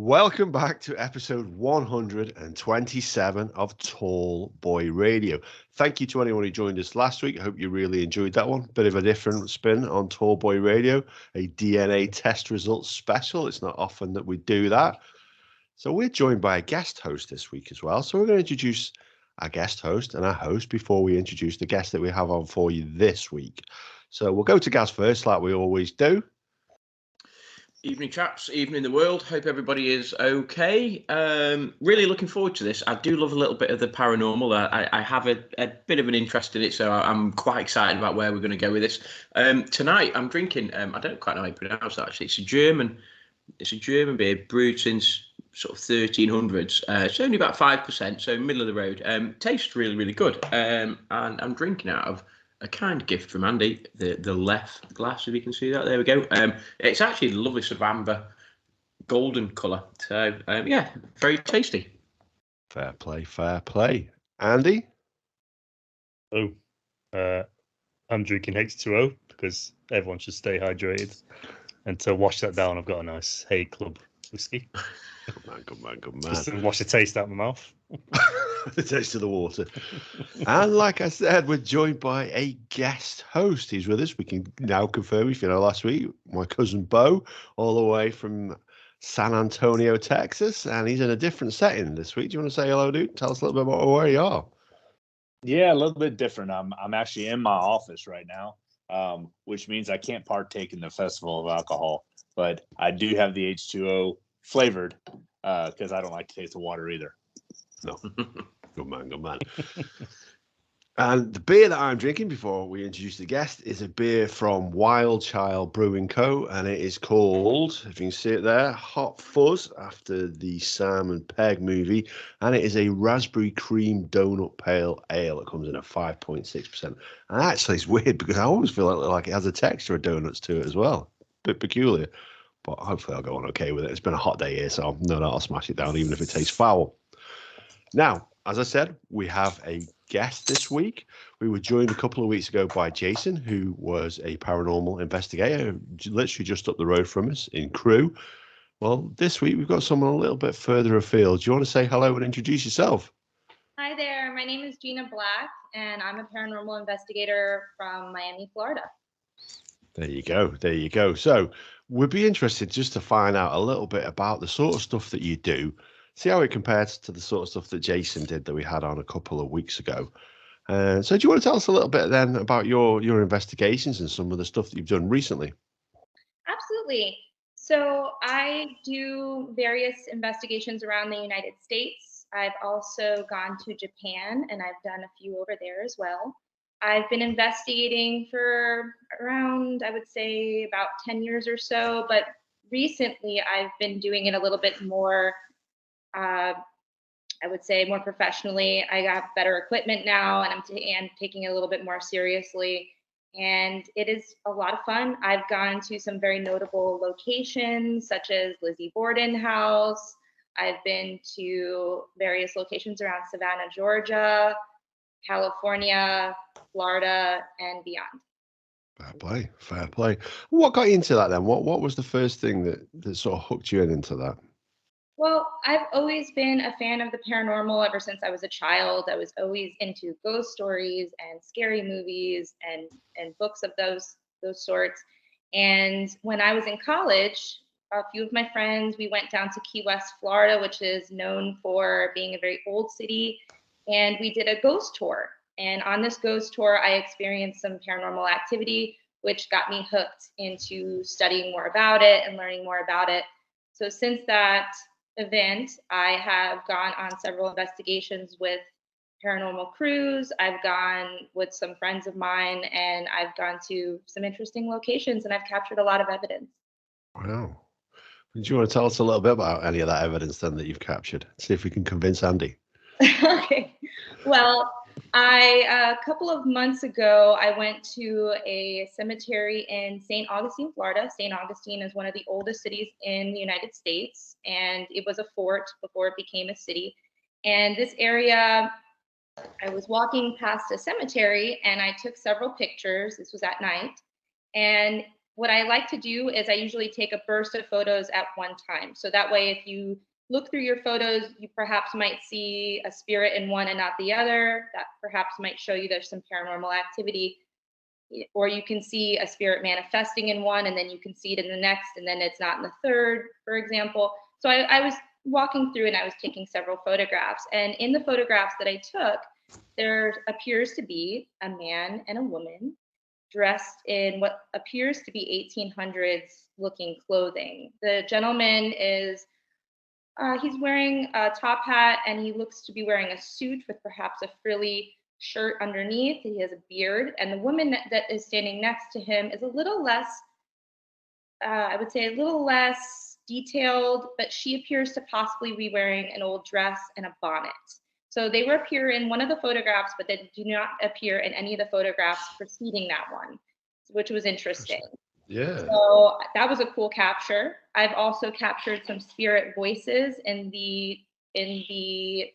Welcome back to episode 127 of Tall Boy Radio. Thank you to anyone who joined us last week. I hope you really enjoyed that one. Bit of a different spin on Tall Boy Radio, a DNA test results special. It's not often that we do that. So we're joined by a guest host this week as well. So we're going to introduce our guest host and our host before we introduce the guest that we have on for you this week. So we'll go to Gaz first, like we always do. Evening, chaps. Evening, the world. Hope everybody is okay. Really looking forward to this. I do love a little bit of the paranormal. I have a bit of an interest in it, so I'm quite excited about where we're going to go with this. Tonight, I'm drinking. I don't quite know how you pronounce that. Actually, it's a German beer brewed since sort of 1300s. It's only about 5%, so middle of the road. Tastes really, really good. And I'm drinking out of a kind gift from Andy, the left glass, if you can see that. There we go. It's actually a lovely sort of amber golden colour. So, yeah, very tasty. Fair play, fair play. Andy? I'm drinking H2O because everyone should stay hydrated. And to wash that down, I've got a nice Hay Club whiskey. Good man. Just to wash the taste out of my mouth. The taste of the water. And like I said, we're joined by a guest host. He's with us. We can now confirm, if you know, last week, my cousin Bo, all the way from San Antonio, Texas. And he's in a different setting this week. Do you want to say hello, dude? Tell us a little bit about where you are. Yeah, a little bit different. I'm actually in my office right now, which means I can't partake in the festival of alcohol. But I do have the H2O flavored because I don't like to taste the water either. No. Good man. And the beer that I'm drinking before we introduce the guest is a beer from Wild Child Brewing Co. And it is called, if you can see it there, Hot Fuzz, after the Sam and Peg movie. And it is a raspberry cream donut pale ale. It comes in at 5.6%. And actually, it's weird because I always feel like it has a texture of donuts to it as well. Bit peculiar. But hopefully I'll go on okay with it. It's been a hot day here, so no doubt I'll smash it down, even if it tastes foul. Now, as I said, we have a guest this week. We were joined a couple of weeks ago by Jason, who was a paranormal investigator, literally just up the road from us in Crewe. Well, this week we've got someone a little bit further afield. Do you want to say hello and introduce yourself? Hi there. My name is Gina Black, and I'm a paranormal investigator from Miami, Florida. There you go. So we'd be interested just to find out a little bit about the sort of stuff that you do. See how it compares to the sort of stuff that Jason did that we had on a couple of weeks ago. So do you want to tell us a little bit then about your investigations and some of the stuff that you've done recently? Absolutely. So I do various investigations around the United States. I've also gone to Japan, and I've done a few over there as well. I've been investigating for around, I would say, about 10 years or so, but recently I've been doing it a little bit more I would say more professionally. I got better equipment now, and I'm taking it a little bit more seriously. And it is a lot of fun. I've gone to some very notable locations, such as Lizzie Borden House. I've been to various locations around Savannah, Georgia, California, Florida, and beyond. Fair play. What got you into that then? What was the first thing that sort of hooked you into that? Well, I've always been a fan of the paranormal ever since I was a child. I was always into ghost stories and scary movies and books of those sorts. And when I was in college, a few of my friends, we went down to Key West, Florida, which is known for being a very old city. And we did a ghost tour. And on this ghost tour, I experienced some paranormal activity, which got me hooked into studying more about it and learning more about it. So since that event, I have gone on several investigations with paranormal crews. I've gone with some friends of mine, and I've gone to some interesting locations, and I've captured a lot of evidence. Wow. Do you want to tell us a little bit about any of that evidence then that you've captured? See if we can convince Andy. Okay. Well, a couple of months ago, I went to a cemetery in St. Augustine, Florida. St. Augustine is one of the oldest cities in the United States, and it was a fort before it became a city. And this area, I was walking past a cemetery, and I took several pictures. This was at night. And what I like to do is I usually take a burst of photos at one time. So that way, if you look through your photos, you perhaps might see a spirit in one and not the other. That perhaps might show you there's some paranormal activity. Or you can see a spirit manifesting in one, and then you can see it in the next, and then it's not in the third, for example. So I was walking through and I was taking several photographs. And in the photographs that I took, there appears to be a man and a woman dressed in what appears to be 1800s looking clothing. The gentleman is he's wearing a top hat, and he looks to be wearing a suit with perhaps a frilly shirt underneath. He has a beard, and the woman that is standing next to him is a little less, I would say a little less detailed, but she appears to possibly be wearing an old dress and a bonnet. So they appear in one of the photographs, but they do not appear in any of the photographs preceding that one, which was interesting. Yeah. So that was a cool capture. I've also captured some spirit voices in the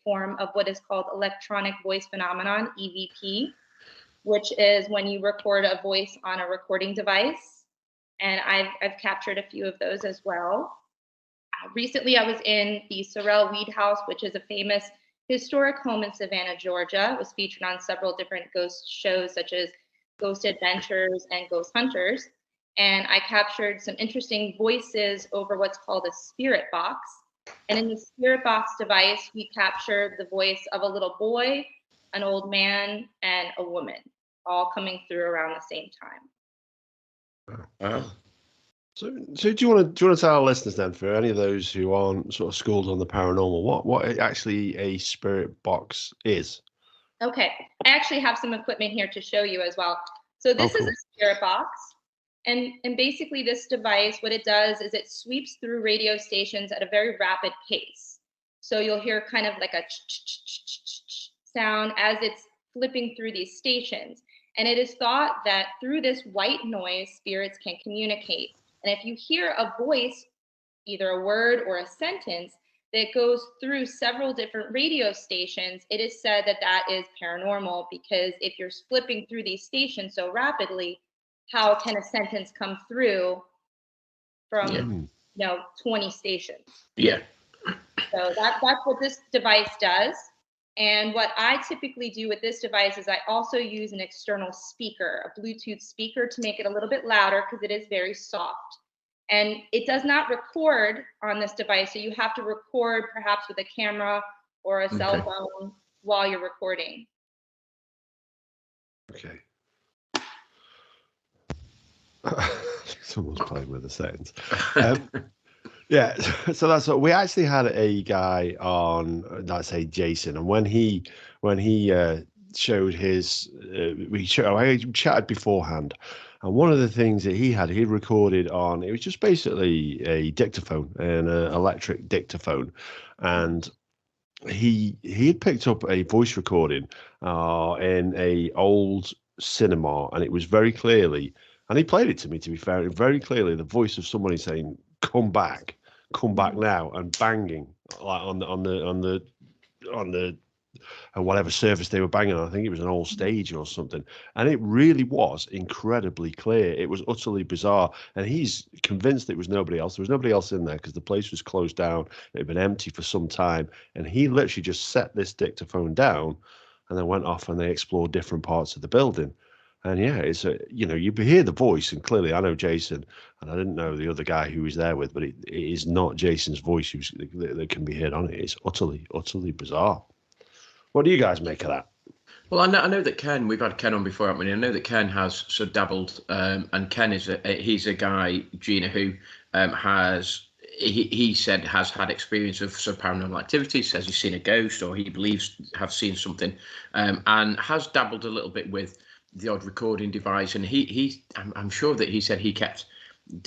form of what is called electronic voice phenomenon, EVP, which is when you record a voice on a recording device. And I've captured a few of those as well. Recently, I was in the Sorrel Weed House, which is a famous historic home in Savannah, Georgia. It was featured on several different ghost shows, such as Ghost Adventures and Ghost Hunters. And I captured some interesting voices over what's called a spirit box. And in the spirit box device, we captured the voice of a little boy, an old man, and a woman, all coming through around the same time. Wow. So do you want to tell our listeners then, for any of those who aren't sort of schooled on the paranormal, what actually a spirit box is? Okay, I actually have some equipment here to show you as well. So this is a spirit box. And basically this device, what it does is it sweeps through radio stations at a very rapid pace. So you'll hear kind of like a sound as it's flipping through these stations. And it is thought that through this white noise, spirits can communicate. And if you hear a voice, either a word or a sentence, that goes through several different radio stations, it is said that that is paranormal, because if you're flipping through these stations so rapidly, how can a sentence come through from 20 stations? Yeah. So that's what this device does. And what I typically do with this device is I also use an external speaker, a Bluetooth speaker, to make it a little bit louder, because it is very soft. And it does not record on this device, so you have to record perhaps with a camera or a cell phone while you're recording. Okay. Someone's playing with the settings. Yeah, so that's what we actually had a guy on, let's say Jason, and when he showed his, I chatted beforehand, and one of the things that he'd recorded on, it was just basically a dictaphone, an electric dictaphone, and he had picked up a voice recording in a old cinema, and it was very clearly, and he played it to me, to be fair, very clearly the voice of somebody saying, come back now, and banging like on the whatever surface they were banging on. I think it was an old stage or something, and it really was incredibly clear. It was utterly bizarre, and he's convinced it was nobody else. There was nobody else in there because the place was closed down. It had been empty for some time, and he literally just set this dictaphone down and then went off, and they explored different parts of the building. And yeah, it's you hear the voice, and clearly I know Jason, and I didn't know the other guy who he's there with, but it is not Jason's voice that can be heard on it. It's utterly bizarre. What do you guys make of that? Well, I know that Ken, we've had Ken on before, haven't we? I know that Ken has sort of dabbled, and Ken he's a guy, Gina, who he said has had experience of sort of paranormal activity, says he's seen a ghost, or he believes have seen something, and has dabbled a little bit with the odd recording device. And I'm sure that he said he kept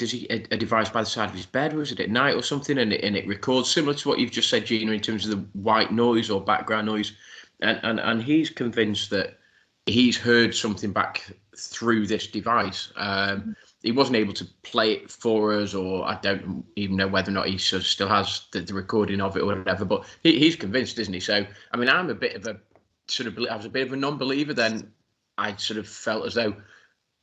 a device by the side of his bed, was it at night or something, and it records similar to what you've just said, Gina, in terms of the white noise or background noise, and he's convinced that he's heard something back through this device. He wasn't able to play it for us, or I don't even know whether or not he sort of still has the recording of it or whatever, but he's convinced, isn't he? So I mean, I'm a bit of a I was a bit of a non-believer then. I sort of felt as though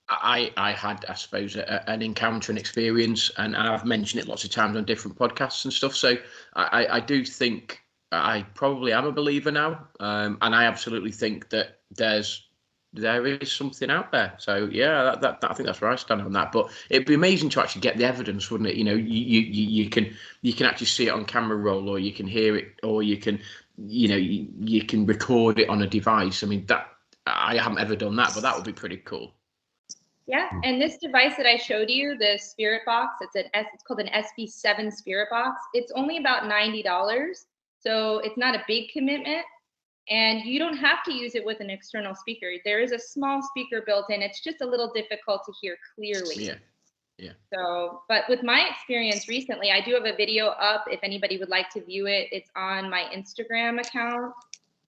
I had, I suppose, an encounter and experience, and I've mentioned it lots of times on different podcasts and stuff. So I do think I probably am a believer now, and I absolutely think that there is something out there. So yeah, that I think that's where I stand on that. But it'd be amazing to actually get the evidence, wouldn't it? You know, you can actually see it on camera roll, or you can hear it, or you can you can record it on a device. I mean, that I haven't ever done that, but that would be pretty cool. Yeah, and this device that I showed you, the Spirit Box, it's called an SB7 Spirit Box. It's only about $90, so it's not a big commitment, and you don't have to use it with an external speaker. There is a small speaker built in. It's just a little difficult to hear clearly. Yeah. So, but with my experience recently, I do have a video up if anybody would like to view it. It's on my Instagram account,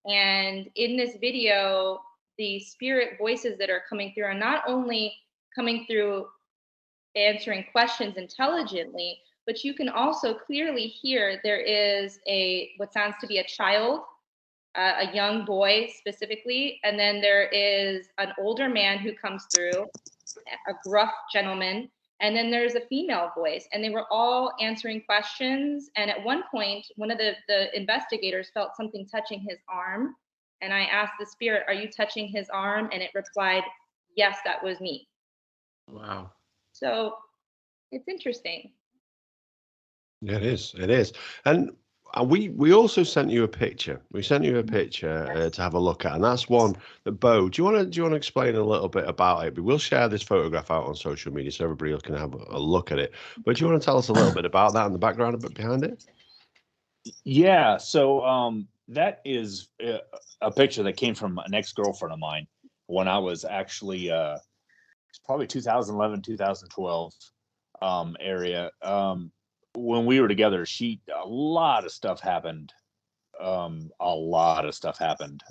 and in this video, the spirit voices that are coming through are not only coming through answering questions intelligently, but you can also clearly hear there is what sounds to be a child, a young boy specifically, and then there is an older man who comes through, a gruff gentleman, and then there's a female voice, and they were all answering questions. And at one point, one of the investigators felt something touching his arm, and I asked the spirit, "Are you touching his arm?" And it replied, "Yes, that was me." Wow. So it's interesting. Yeah, it is. It is. And we also sent you a picture. We sent you a picture to have a look at, and that's one that Bo. Do you want to explain a little bit about it? We'll share this photograph out on social media so everybody can have a look at it. But do you want to tell us a little bit about that and the background a bit behind it? Yeah. So that is a picture that came from an ex-girlfriend of mine when I was actually it's probably 2011, 2012 area. When we were together, a lot of stuff happened. A lot of stuff happened,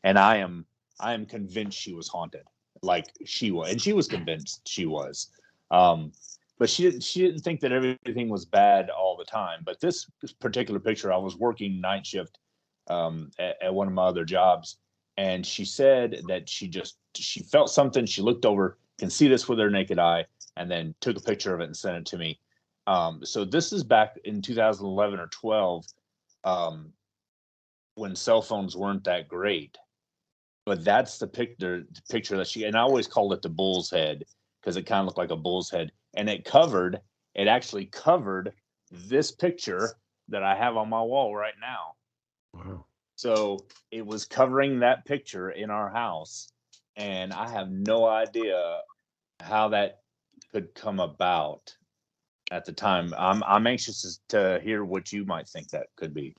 and I am convinced she was haunted, like she was, and she was convinced she was. But she didn't think that everything was bad all the time. But this particular picture, I was working night shift at one of my other jobs, and she said that she felt something. She looked over, can see this with her naked eye, and then took a picture of it and sent it to me. So this is back in 2011 or 12, when cell phones weren't that great. But that's the picture that and I always called it the bull's head because it kind of looked like a bull's head. And it actually covered this picture that I have on my wall right now. Wow. So it was covering that picture in our house. And I have no idea how that could come about at the time. I'm anxious to hear what you might think that could be.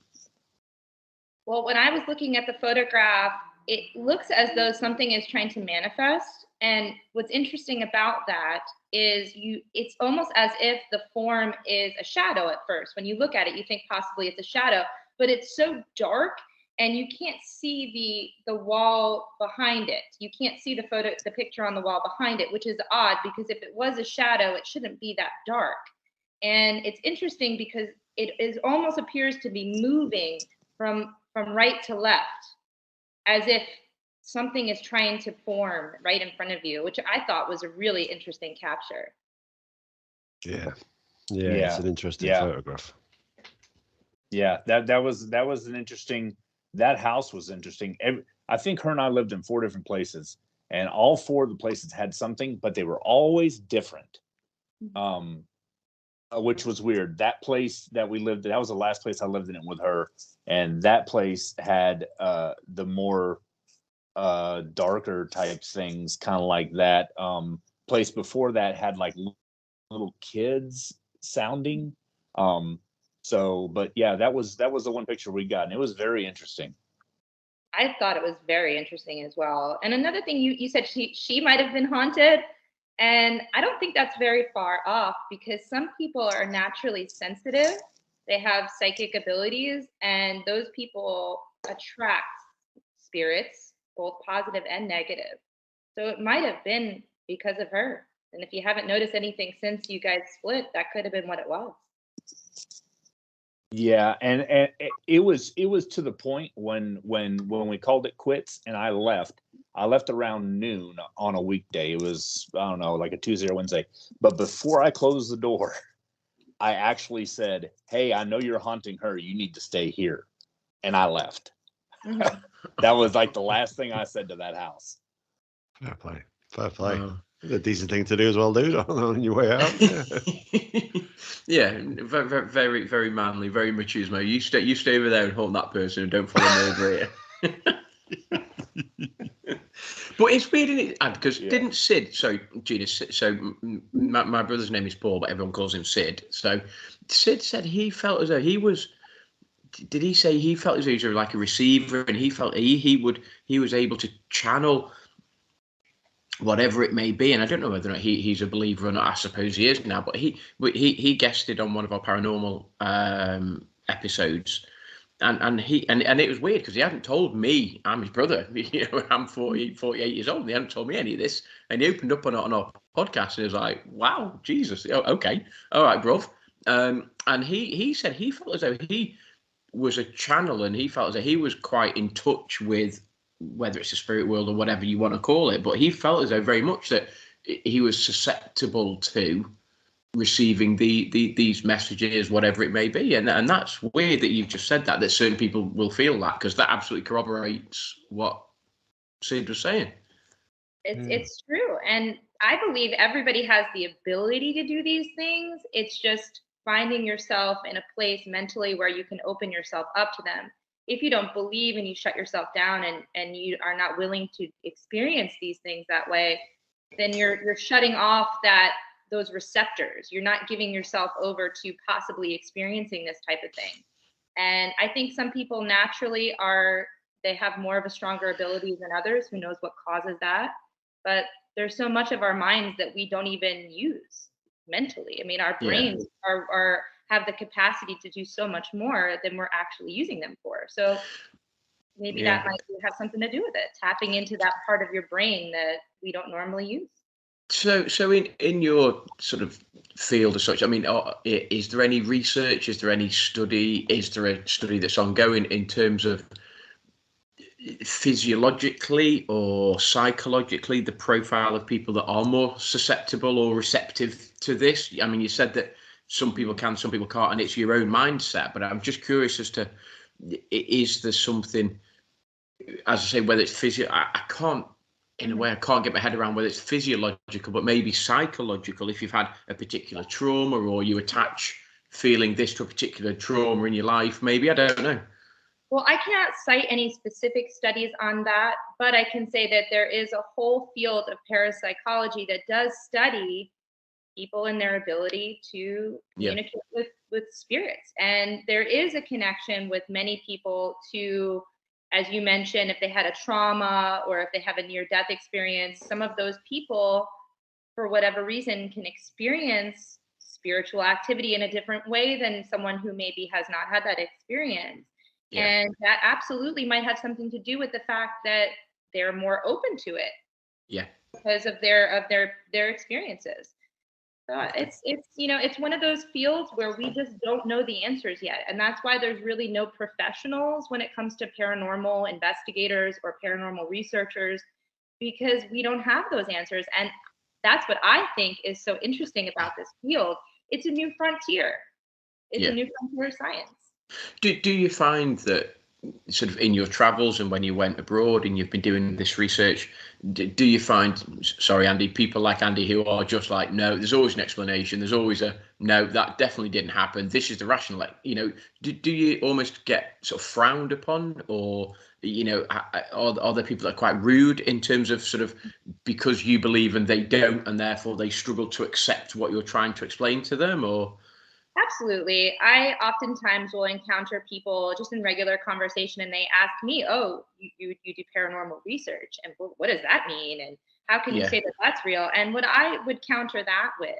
Well, when I was looking at the photograph, it looks as though something is trying to manifest. And what's interesting about that is it's almost as if the form is a shadow at first. When you look at it, you think possibly it's a shadow, but it's so dark and you can't see the wall behind it. You can't see the picture on the wall behind it, which is odd because if it was a shadow, it shouldn't be that dark. And it's interesting because it almost appears to be moving from right to left, as if something is trying to form right in front of you, which I thought was a really interesting capture. Yeah, it's an interesting photograph. Yeah, that was an interesting. That house was interesting. I think her and I lived in 4 different places, and all 4 of the places had something, but they were always different. Which was weird. That place that we lived in, that was the last place I lived in it with her, and that place had the more darker type things, kind of like that. Place before that had like little kids sounding. But yeah, that was the one picture we got, and it was very interesting. I thought it was very interesting as well. And another thing, you said she might have been haunted. And I don't think that's very far off because some people are naturally sensitive. They have psychic abilities, and those people attract spirits, both positive and negative. So it might have been because of her. And if you haven't noticed anything since you guys split, that could have been what it was. Yeah, and it was to the point when we called it quits and I left. I left around noon on a weekday. It was, I don't know, like a Tuesday or Wednesday. But before I closed the door, I actually said, "Hey, I know you're haunting her. You need to stay here." And I left. Mhm. That was like the last thing I said to that house. Fair play. Fair play. Wow. A decent thing to do as well, dude, on your way out. Yeah, very, very, very manly, very machismo. You stay over there and haunt that person, and don't follow me over here. But it's weird, isn't it? Because didn't Sid? So Gina. So my brother's name is Paul, but everyone calls him Sid. So Sid said he felt as though he was. Did he say he felt as though he was like a receiver, and he felt he was able to channel whatever it may be, and I don't know whether or not he's a believer or not. I suppose he is now, but he guested on one of our paranormal episodes, and it was weird because he hadn't told me. I'm his brother. I'm 48 years old, and he hadn't told me any of this. And he opened up on our podcast and he was like, "Wow, Jesus, okay, all right, bruv." And he said he felt as though he was a channel, and he felt as though he was quite in touch with, whether it's the spirit world or whatever you want to call it, but he felt as though very much that he was susceptible to receiving these messages, whatever it may be, and that's weird that you've just said that certain people will feel that, because that absolutely corroborates what Sid was saying. It's true, and I believe everybody has the ability to do these things. It's just finding yourself in a place mentally where you can open yourself up to them. If you don't believe and you shut yourself down and you are not willing to experience these things that way, then you're shutting off those receptors. You're not giving yourself over to possibly experiencing this type of thing. And I think some people naturally they have more of a stronger ability than others. Who knows what causes that? But there's so much of our minds that we don't even use mentally. I mean, our brains have the capacity to do so much more than we're actually using them for. So maybe that might have something to do with it, tapping into that part of your brain that we don't normally use. So in your sort of field as such, I mean, is there any research? Is there any study? Is there a study that's ongoing in terms of physiologically or psychologically the profile of people that are more susceptible or receptive to this? I mean, you said that some people can, some people can't, and it's your own mindset, but I'm just curious as to, is there something, as I say, whether it's I can't, in a way, I can't get my head around whether it's physiological, but maybe psychological, if you've had a particular trauma or you attach feeling this to a particular trauma in your life, maybe, I don't know. Well, I can't cite any specific studies on that, but I can say that there is a whole field of parapsychology that does study people and their ability to communicate with spirits. And there is a connection with many people to, as you mentioned, if they had a trauma or if they have a near-death experience, some of those people, for whatever reason, can experience spiritual activity in a different way than someone who maybe has not had that experience. Yeah. And that absolutely might have something to do with the fact that they're more open to it. Yeah. Because of their experiences. So it's one of those fields where we just don't know the answers yet. And that's why there's really no professionals when it comes to paranormal investigators or paranormal researchers, because we don't have those answers. And that's what I think is so interesting about this field. It's a new frontier. It's a new frontier of science. Do you find that sort of in your travels and when you went abroad and you've been doing this research, do you find, sorry, Andy, people like Andy who are just like, no, there's always an explanation. There's always a, no, that definitely didn't happen. This is the rational, do you almost get sort of frowned upon, or, are there people that are quite rude in terms of sort of, because you believe and they don't, and therefore they struggle to accept what you're trying to explain to them, or? Absolutely. I oftentimes will encounter people just in regular conversation and they ask me, oh, you do paranormal research, and what does that mean? And how can you say that that's real? And what I would counter that with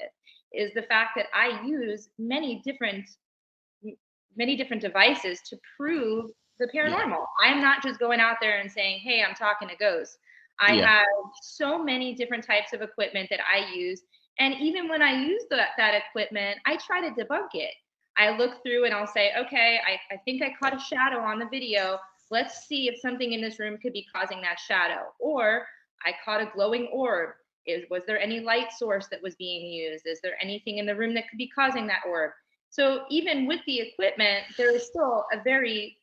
is the fact that I use many different devices to prove the paranormal. I'm not just going out there and saying, hey, I'm talking to ghosts. I have so many different types of equipment that I use. And even when I use that equipment, I try to debunk it. I look through and I'll say, okay, I think I caught a shadow on the video. Let's see if something in this room could be causing that shadow. Or I caught a glowing orb. Was there any light source that was being used? Is there anything in the room that could be causing that orb? So even with the equipment, there is still a very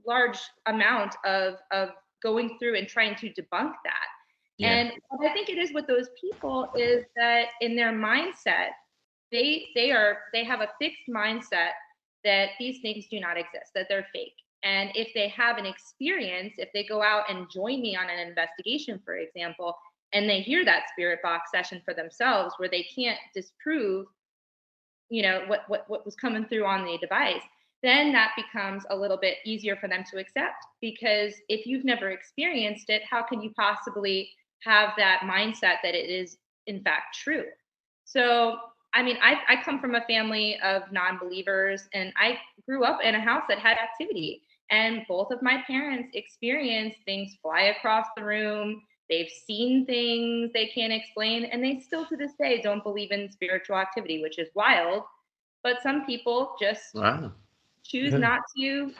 large amount of going through and trying to debunk that. Yeah. And what I think it is with those people is that in their mindset, they have a fixed mindset that these things do not exist, that they're fake. And if they have an experience, if they go out and join me on an investigation, for example, and they hear that spirit box session for themselves where they can't disprove, what was coming through on the device, then that becomes a little bit easier for them to accept. Because if you've never experienced it, how can you possibly have that mindset that it is in fact true? So, I mean, I come from a family of non-believers, and I grew up in a house that had activity. And both of my parents experienced things fly across the room. They've seen things they can't explain, and they still to this day don't believe in spiritual activity, which is wild. But some people just choose not to.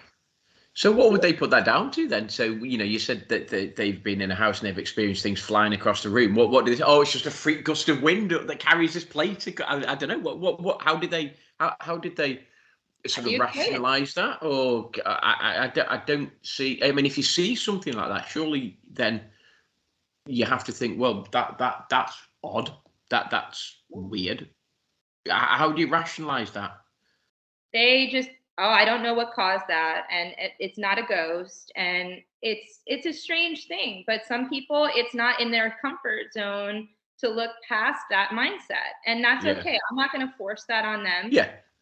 So what would they put that down to then? So, you said that they've been in a house and they've experienced things flying across the room. What did they say? Oh, it's just a freak gust of wind that carries this plate. I don't know. How did they sort of rationalize that? Or I don't see. I mean, if you see something like that, surely then you have to think, well, that's odd. That's weird. How do you rationalize that? They just, I don't know what caused that, and it's not a ghost, and it's a strange thing. But some people, it's not in their comfort zone to look past that mindset, and that's okay. I'm not going to force that on them.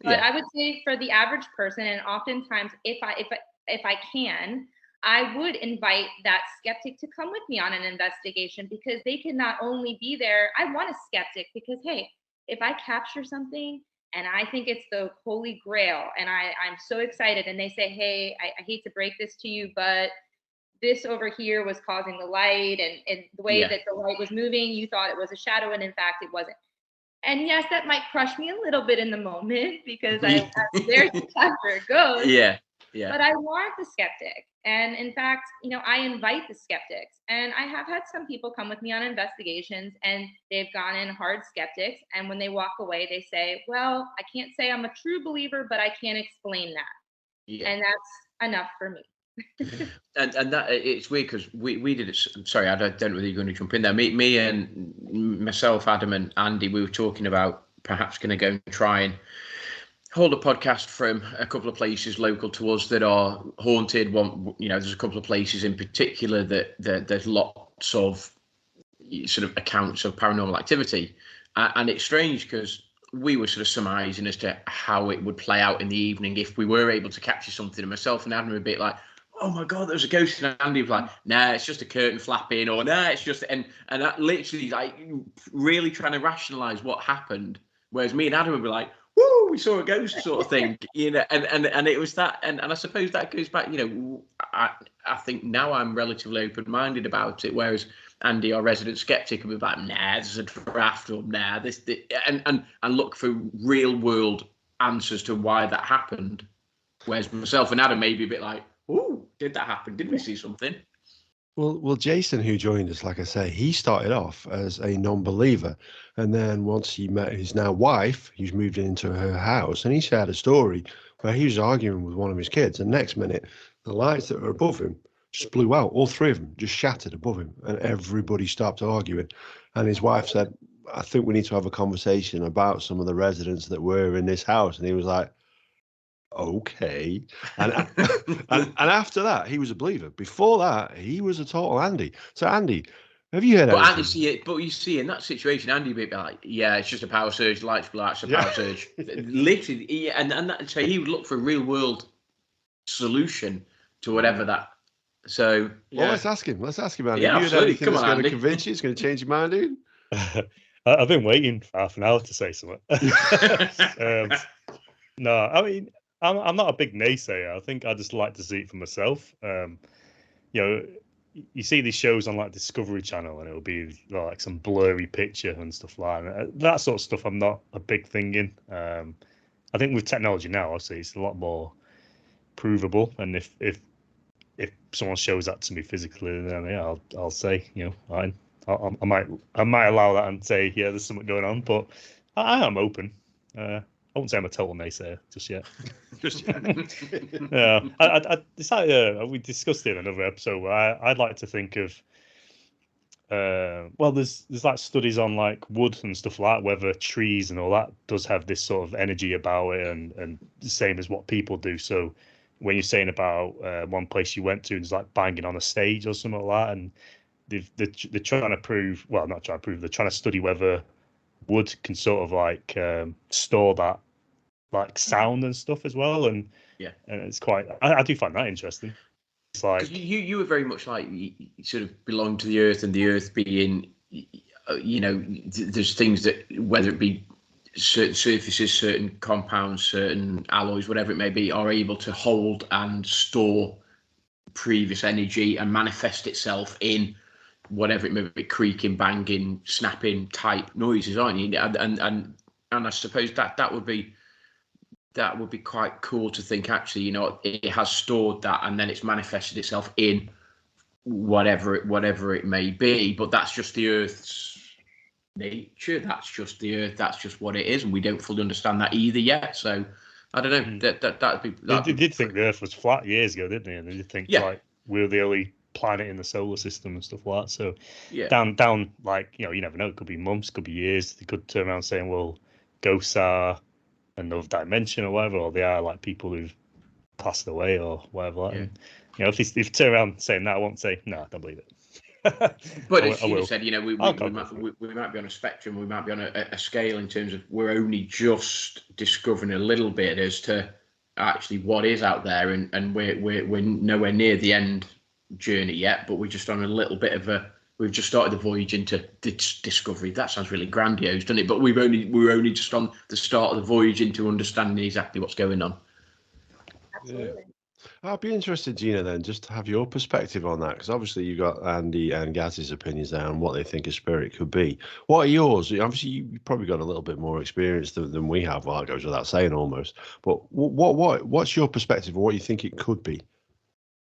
But I would say for the average person, and oftentimes if I can, I would invite that skeptic to come with me on an investigation, because they can not only be there. I want a skeptic because, hey, if I capture something and I think it's the holy grail, and I'm so excited, and they say, hey, I hate to break this to you, but this over here was causing the light, and the way that the light was moving, you thought it was a shadow, and in fact it wasn't. And yes, that might crush me a little bit in the moment, because I'm there to capture a ghost. Yeah. But I want the skeptic. And in fact, I invite the skeptics. And I have had some people come with me on investigations, and they've gone in hard skeptics. And when they walk away, they say, well, I can't say I'm a true believer, but I can't explain that. Yeah. And that's enough for me. and that it's weird because we did it. Sorry, I don't know whether you're going to jump in there. Me and myself, Adam and Andy, we were talking about perhaps going to go and try and hold a podcast from a couple of places local to us that are haunted. There's a couple of places in particular that there's lots of sort of accounts of paranormal activity, and it's strange because we were sort of surmising as to how it would play out in the evening if we were able to capture something. And myself and Adam were a bit like, oh my God, there's a ghost. And Andy was like, nah, it's just a curtain flapping, or nah, it's just, and that literally like really trying to rationalize what happened. Whereas me and Adam would be like, woo, we saw a ghost sort of thing, and it was that. And I suppose that goes back, I think now I'm relatively open-minded about it. Whereas Andy, our resident skeptic, would be like, nah, this is a draft, or nah, this and look for real world answers to why that happened. Whereas myself and Adam may be a bit like, oh, did that happen? Did we see something? Well, Jason, who joined us, like I say, he started off as a non-believer, and then once he met his now wife, he's moved into her house, and he shared a story where he was arguing with one of his kids, and next minute, the lights that were above him just blew out. All three of them just shattered above him, and everybody stopped arguing. And his wife said, I think we need to have a conversation about some of the residents that were in this house. And he was like, okay. And after that, he was a believer. Before that, he was a total Andy. So Andy, have you heard but anything? But you see in that situation, Andy would be like, yeah, it's just a power surge, lights blow out, it's a power surge. Literally, so he would look for a real world solution to whatever that. So well, let's ask him, Andy. Yeah, you absolutely. Come on, going to convince you? It's going to change your mind, dude. I've been waiting for half an hour to say something. No, I mean, I'm not a big naysayer. I think I just like to see it for myself. You see these shows on like Discovery Channel, and it'll be like some blurry picture and stuff like that. That sort of stuff I'm not a big thing in. I think with technology now, obviously, it's a lot more provable. And if someone shows that to me physically, then yeah, I'll say, fine. I might allow that and say, yeah, there's something going on. But I am open. I won't say I'm a total naysayer just yet. Just yet. Yeah, it's like we discussed it in another episode where I'd like to think of. Well, there's like studies on like wood and stuff like that, whether trees and all that does have this sort of energy about it, and the same as what people do. So when you're saying about one place you went to, and it's like banging on a stage or something like that, and they're trying to prove, well, not trying to prove, they're trying to study whether wood can sort of like store that like sound and stuff as well, and Yeah. and it's quite. I do find that interesting. It's like you were very much like you sort of belong to the earth, and the earth being, there's things that, whether it be certain surfaces, certain compounds, certain alloys, whatever it may be, are able to hold and store previous energy and manifest itself in whatever it may be, creaking, banging, snapping type noises, aren't you? And I suppose that would be quite cool to think, actually, it has stored that, and then it's manifested itself in whatever it may be. But that's just the Earth's nature. That's just the Earth. That's just what it is, and we don't fully understand that either yet. So I don't know. That'd be. They did think the Earth was flat years ago, didn't they? And they did think like we were the only planet in the solar system and stuff like that. So down like, you never know. It could be months, could be years. They could turn around saying, well, ghosts are another dimension or whatever, or they are like people who've passed away or whatever. Yeah. And, if you turn around saying that, I won't say no, I don't believe it. But as you said, we might be on a spectrum, we might be on a scale in terms of we're only just discovering a little bit as to actually what is out there, and we're nowhere near the end journey yet, but we're just on a little bit of we've just started the voyage into discovery. That sounds really grandiose, doesn't it? But we're only just on the start of the voyage into understanding exactly what's going on. Absolutely. Yeah. I'd be interested, Gina, then, just to have your perspective on that, because obviously you've got Andy and Gaz's opinions there on what they think a spirit could be. What are yours? Obviously, you've probably got a little bit more experience than we have. Well, it goes without saying almost. But what's your perspective on what you think it could be?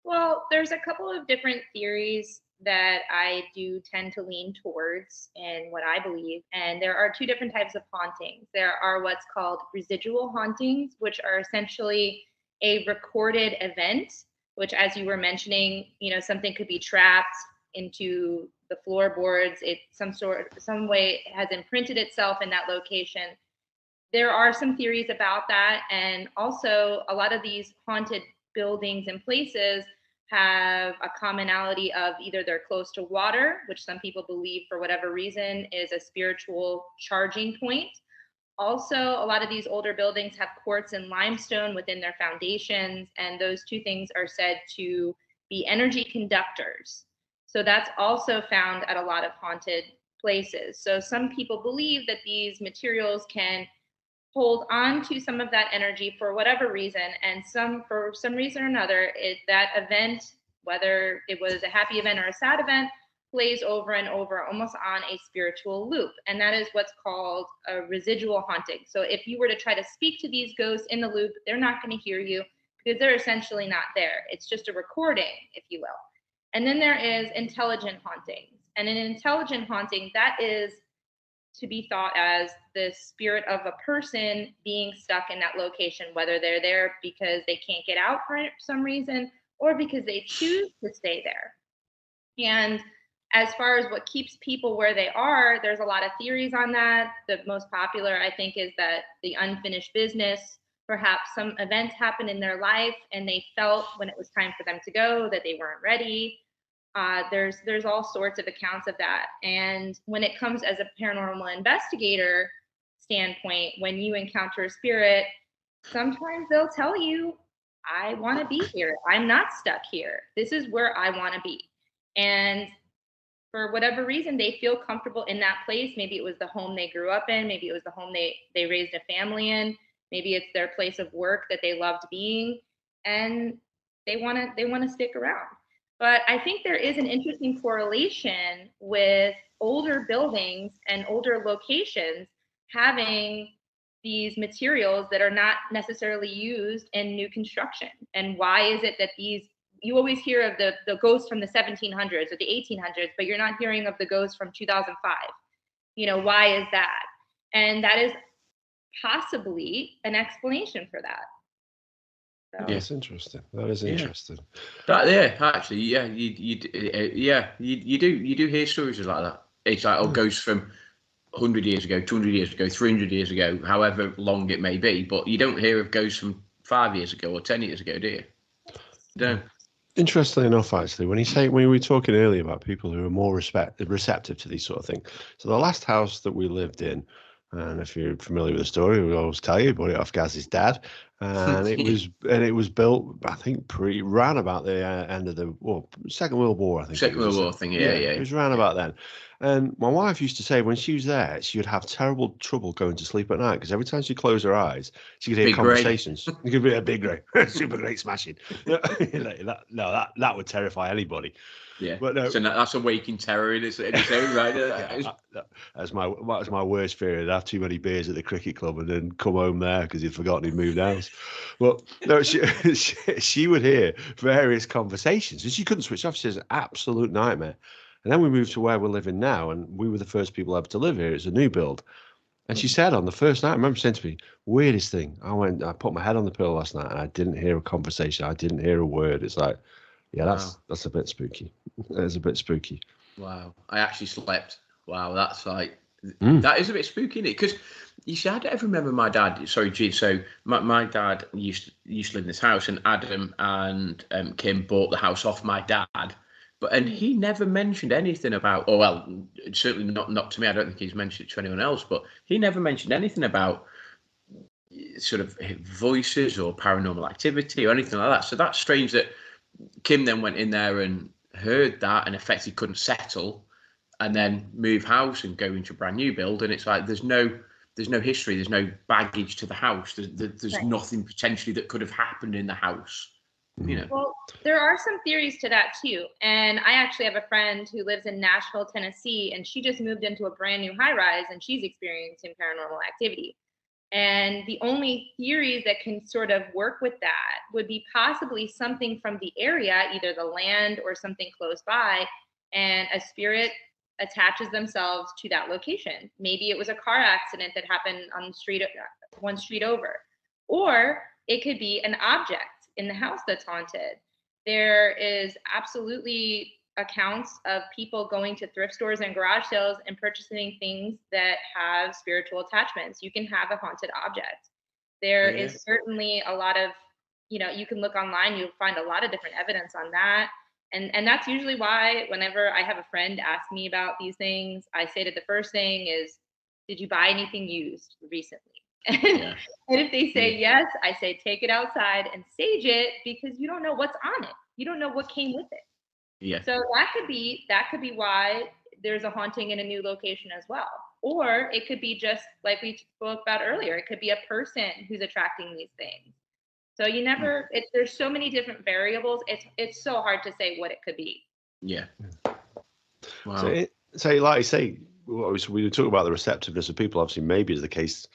Well, there's a couple of different theories that I do tend to lean towards in what I believe. And there are two different types of hauntings. There are what's called residual hauntings, which are essentially a recorded event, which, as you were mentioning, something could be trapped into the floorboards. It some way has imprinted itself in that location. There are some theories about that. And also a lot of these haunted buildings and places have a commonality of either they're close to water, which some people believe for whatever reason is a spiritual charging point. Also, a lot of these older buildings have quartz and limestone within their foundations, and those two things are said to be energy conductors. So that's also found at a lot of haunted places. So some people believe that these materials can hold on to some of that energy for whatever reason, and for some reason or another, that event, whether it was a happy event or a sad event, plays over and over, almost on a spiritual loop. And that is what's called a residual haunting. So if you were to try to speak to these ghosts in the loop, they're not going to hear you because they're essentially not there. It's just a recording, if you will. And then there is intelligent hauntings. And an intelligent haunting, that is to be thought as the spirit of a person being stuck in that location, whether they're there because they can't get out for some reason or because they choose to stay there. And as far as what keeps people where they are, there's a lot of theories on that. The most popular, I think, is that the unfinished business. Perhaps some events happened in their life and they felt when it was time for them to go that they weren't ready. There's all sorts of accounts of that. And when it comes as a paranormal investigator standpoint, when you encounter a spirit, sometimes they'll tell you, I want to be here. I'm not stuck here. This is where I want to be. And for whatever reason, they feel comfortable in that place. Maybe it was the home they grew up in. Maybe it was the home they raised a family in. Maybe it's their place of work that they loved being, and they want to stick around. But I think there is an interesting correlation with older buildings and older locations having these materials that are not necessarily used in new construction? And why is it that you always hear of the ghosts from the 1700s or the 1800s, but you're not hearing of the ghosts from 2005? Why is that? And that is possibly an explanation for that. So. That's interesting. That is interesting. Actually, you do hear stories like that. It's like, ghosts from 100 years ago, 200 years ago, 300 years ago, however long it may be. But you don't hear of ghosts from 5 years ago or 10 years ago, do you? No. Interestingly enough, actually, when we were talking earlier about people who are more receptive to these sort of things. So the last house that we lived in, and if you're familiar with the story, we always tell you, bought it off Gaz's dad, and it was built, I think, round about the end of the Second World War. I think Second World War thing, yeah. It was round about then. And my wife used to say when she was there, she would have terrible trouble going to sleep at night because every time she closed her eyes, she could hear conversations. It could be a big Grey, super great smashing. That would terrify anybody. Yeah, but no, so that's a waking terror in its own right. That's my worst fear. I'd have too many beers at the cricket club and then come home there because he'd forgotten he'd moved house. Well, no, she would hear various conversations and she couldn't switch off. She says, absolute nightmare. And then we moved to where we're living now, and we were the first people ever to live here. It's a new build. And she said on the first night, I remember saying to me, weirdest thing. I put my head on the pillow last night and I didn't hear a conversation. I didn't hear a word. It's like, yeah, that's a bit spooky. It's a bit spooky. Wow. I actually slept. Wow, that's like, that is a bit spooky, isn't it? Because you see, I don't remember my dad. Sorry, G. So my dad used to live in this house, and Adam and Kim bought the house off my dad. And he never mentioned anything about, certainly not to me. I don't think he's mentioned it to anyone else, but he never mentioned anything about sort of voices or paranormal activity or anything like that. So that's strange that Kim then went in there and heard that and effectively couldn't settle and then move house and go into a brand new build. And it's like, there's no history, there's no baggage to the house. There's right. Nothing potentially that could have happened in the house. Well, there are some theories to that too. And I actually have a friend who lives in Nashville, Tennessee, and she just moved into a brand new high rise and she's experiencing paranormal activity. And the only theories that can sort of work with that would be possibly something from the area, either the land or something close by, and a spirit attaches themselves to that location. Maybe it was a car accident that happened on the street, one street over, or it could be an object in the house that's haunted. There is absolutely accounts of people going to thrift stores and garage sales and purchasing things that have spiritual attachments. You can have a haunted object. There is certainly a lot of, you can look online, you'll find a lot of different evidence on that. And that's usually why whenever I have a friend ask me about these things, I say that the first thing is, did you buy anything used recently? Yeah. And if they say yes, I say take it outside and sage it because you don't know what's on it. You don't know what came with it. Yeah. So that could be why there's a haunting in a new location as well. Or it could be just like we spoke about earlier. It could be a person who's attracting these things. So you never. There's so many different variables. It's so hard to say what it could be. Yeah. Wow. So like I say, we were talking about the receptiveness of people. Obviously, maybe is the case.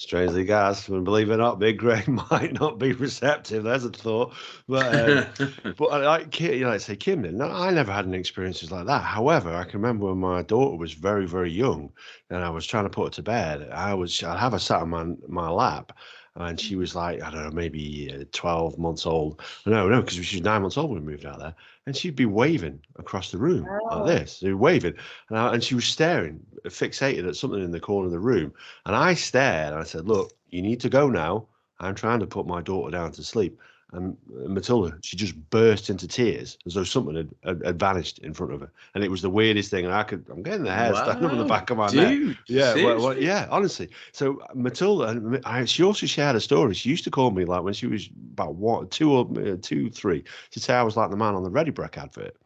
Strangely, guys, and believe it or not, Big Grey might not be receptive. There's a thought, but like say Kim did. No, I never had any experiences like that. However, I can remember when my daughter was very, very young, and I was trying to put her to bed. I'd have her sat on my lap, and she was like, I don't know, maybe 12 months old. No, because she was 9 months old when we moved out there, and she'd be waving across the room like this, waving, and she was staring, fixated at something in the corner of the room. And I stared, and I said, "Look, you need to go now. I'm trying to put my daughter down to sleep." And Matilda, she just burst into tears as though something had vanished in front of her, and it was the weirdest thing. And I'm getting the hair standing up on the back of my neck. Yeah, yeah, honestly. So Matilda, she also shared a story. She used to call me like when she was about 2, 3. She'd say I was like the man on the Ready Brek advert.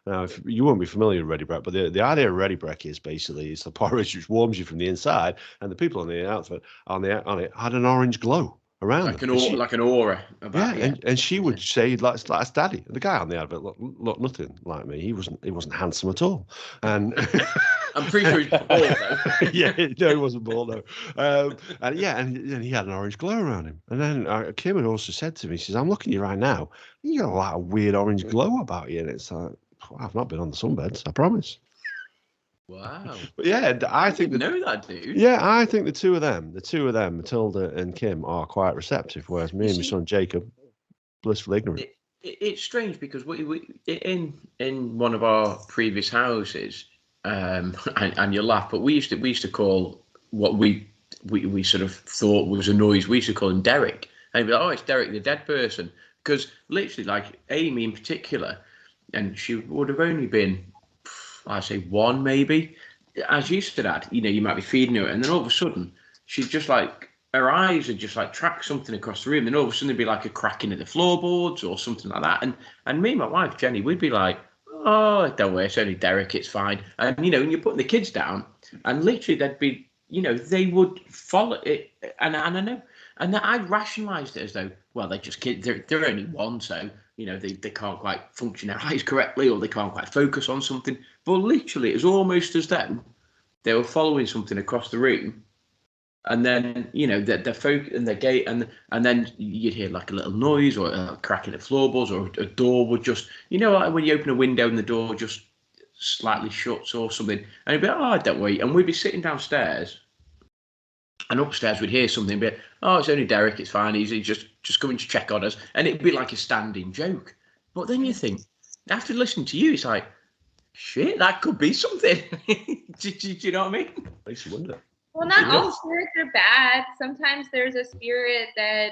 Now, if you won't be familiar with Ready Brek, but the idea of Ready Brek is basically it's the porridge which warms you from the inside, and the people on the outfit on it had an orange glow around like an aura about and she would say like that's daddy. The guy on the advert looked nothing like me. He wasn't handsome at all, and I'm pretty sure he's bald though. Yeah, no, he wasn't bald, no. And yeah, and he had an orange glow around him. And then Kim had also said to me, she says, I'm looking at you right now, you got a lot of weird orange glow about you. And it's like, I've not been on the sunbeds, I promise. Wow. But yeah, I think didn't know that, dude. Yeah, I think the two of them, Matilda and Kim, are quite receptive, whereas me and my son Jacob, blissful ignorant. It's strange because we in one of our previous houses, and you'll laugh, but we used to call what we sort of thought was a noise. We used to call him Derek, and he'd be like, "Oh, it's Derek, the dead person," because literally, like Amy in particular, and she would have only been, I'd say 1 maybe. As you said, Dad, you might be feeding her, and then all of a sudden, she'd just like, her eyes would just like track something across the room, and all of a sudden there'd be like a cracking of the floorboards or something like that. And me and my wife, Jenny, we'd be like, oh, don't worry, it's only Derek, it's fine. And, and you're putting the kids down, and literally they'd be, they would follow it. And I know, and I'd rationalised it as though, well, they're just kids, they're only 1, so, they can't quite function their eyes correctly, or they can't quite focus on something. But literally, it was almost as though they were following something across the room. And then, they're focused and their gate, and then you'd hear like a little noise or a cracking of floorboards, or a door would just, like when you open a window and the door just slightly shuts or something. And you'd be like, oh, don't worry. And we'd be sitting downstairs, and upstairs we'd hear something, and be like, oh, it's only Derek, it's fine. He's just coming to check on us. And it'd be like a standing joke. But then you think, after listening to you, it's like, shit, that could be something. do you know what I mean? Makes you wonder. Well, not all spirits are bad. Sometimes there's a spirit that,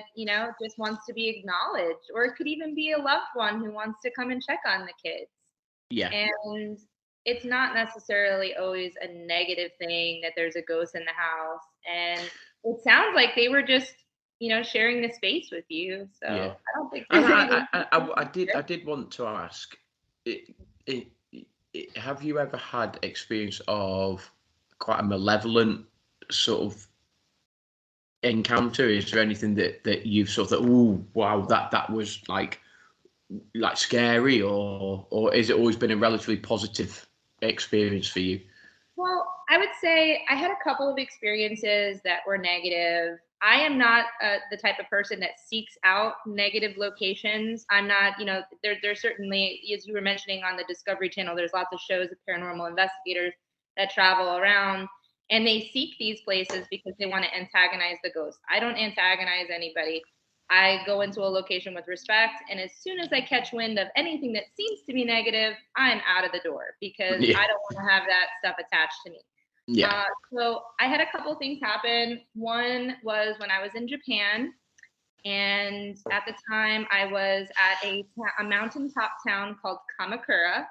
just wants to be acknowledged, or it could even be a loved one who wants to come and check on the kids. Yeah. And it's not necessarily always a negative thing that there's a ghost in the house. And it sounds like they were just, sharing the space with you. So yeah. I don't think I did want to ask, have you ever had experience of quite a malevolent sort of encounter? Is there anything that you've sort of thought, oh wow, that was like scary, or has it always been a relatively positive experience for you? Well, I would say I had a couple of experiences that were negative. I am not the type of person that seeks out negative locations. I'm not, there's certainly, as you were mentioning on the Discovery Channel, there's lots of shows of paranormal investigators that travel around, and they seek these places because they want to antagonize the ghost. I don't antagonize anybody. I go into a location with respect, and as soon as I catch wind of anything that seems to be negative, I'm out of the door because I don't want to have that stuff attached to me. Yeah. So I had a couple of things happen. One was when I was in Japan, and at the time I was at a mountaintop town called Kamakura.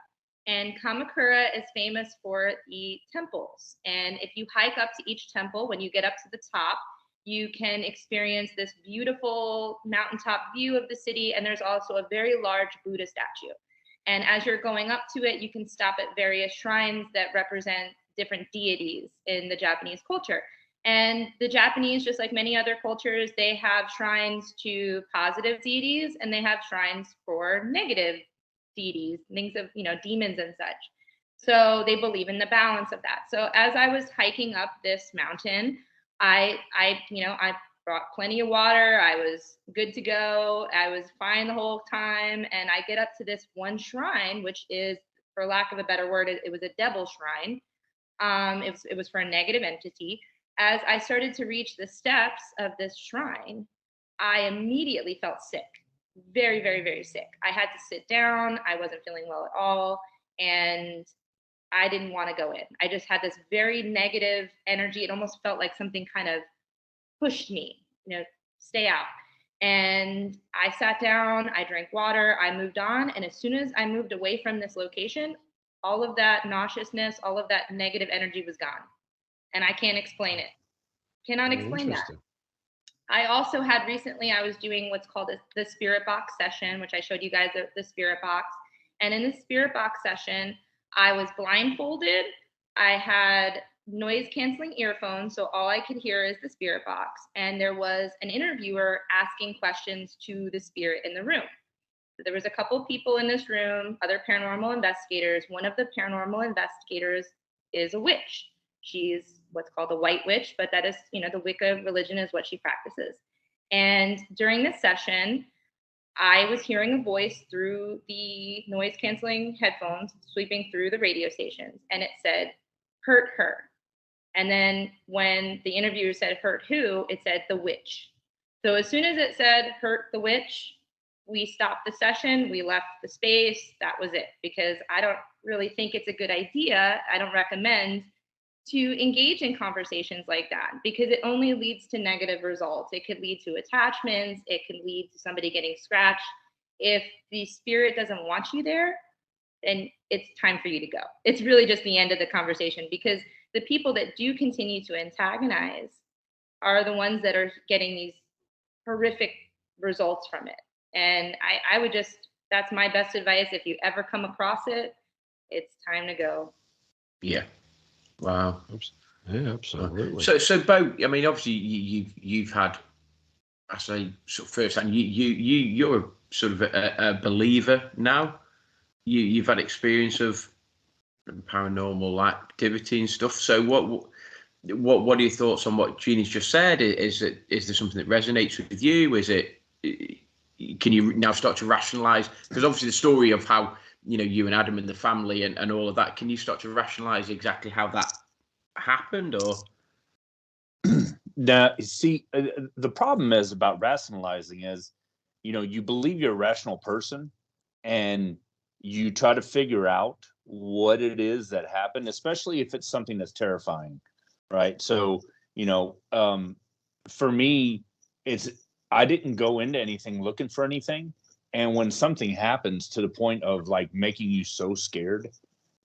And Kamakura is famous for the temples. And if you hike up to each temple, when you get up to the top, you can experience this beautiful mountaintop view of the city. And there's also a very large Buddha statue. And as you're going up to it, you can stop at various shrines that represent different deities in the Japanese culture. And the Japanese, just like many other cultures, they have shrines to positive deities, and they have shrines for negative deities, things of, demons and such. So they believe in the balance of that. So as I was hiking up this mountain, I brought plenty of water. I was good to go. I was fine the whole time. And I get up to this one shrine, which is, for lack of a better word, it was a devil shrine. It was for a negative entity. As I started to reach the steps of this shrine, I immediately felt sick. Very, very, very sick. I had to sit down. I wasn't feeling well at all. And I didn't want to go in. I just had this very negative energy. It almost felt like something kind of pushed me, stay out. And I sat down, I drank water, I moved on. And as soon as I moved away from this location, all of that nauseousness, all of that negative energy was gone. And I can't explain it. Cannot explain that. I also had recently, I was doing what's called the spirit box session, which I showed you guys the spirit box. And in the spirit box session, I was blindfolded. I had noise canceling earphones, so all I could hear is the spirit box. And there was an interviewer asking questions to the spirit in the room. So there was a couple people in this room, other paranormal investigators. One of the paranormal investigators is a witch. She's what's called a white witch, but that is, the Wicca religion is what she practices. And during this session, I was hearing a voice through the noise canceling headphones sweeping through the radio stations, and it said, "Hurt her." And then when the interviewer said, "Hurt who?" it said, "The witch." So as soon as it said, "Hurt the witch," we stopped the session, we left the space, that was it. Because I don't really think it's a good idea, I don't recommend to engage in conversations like that, because it only leads to negative results. It could lead to attachments, it could lead to somebody getting scratched. If the spirit doesn't want you there, then it's time for you to go. It's really just the end of the conversation, because the people that do continue to antagonize are the ones that are getting these horrific results from it. And I would just, that's my best advice. If you ever come across it, it's time to go. Yeah. Wow. Yeah, absolutely. So Bo, I mean, obviously you've had, I say, sort of firsthand, you're sort of a believer now. You've had experience of paranormal activity and stuff. So what are your thoughts on what Jeannie's just said? Is there something that resonates with you? Can you now start to rationalize? Because obviously the story of how, you and Adam and the family and all of that, can you start to rationalize exactly how that happened? Or now, see, the problem is about rationalizing is, you believe you're a rational person and you try to figure out what it is that happened, especially if it's something that's terrifying, right? So, for me, I didn't go into anything looking for anything. And when something happens to the point of like making you so scared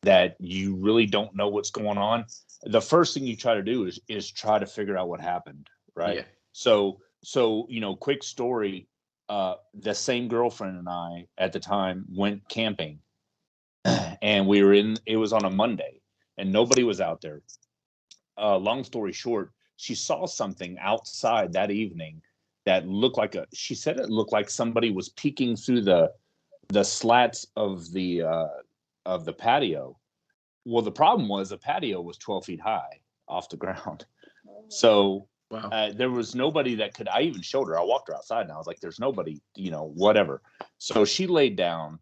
that you really don't know what's going on, the first thing you try to do is try to figure out what happened, right? Yeah. So quick story, the same girlfriend and I at the time went camping, and it was on a Monday and nobody was out there. Long story short, she saw something outside that evening that looked like she said it looked like somebody was peeking through the slats of the patio. Well, the problem was the patio was 12 feet high off the ground. So wow. There was nobody that could, I even showed her, I walked her outside and I was like, there's nobody, whatever. So she laid down,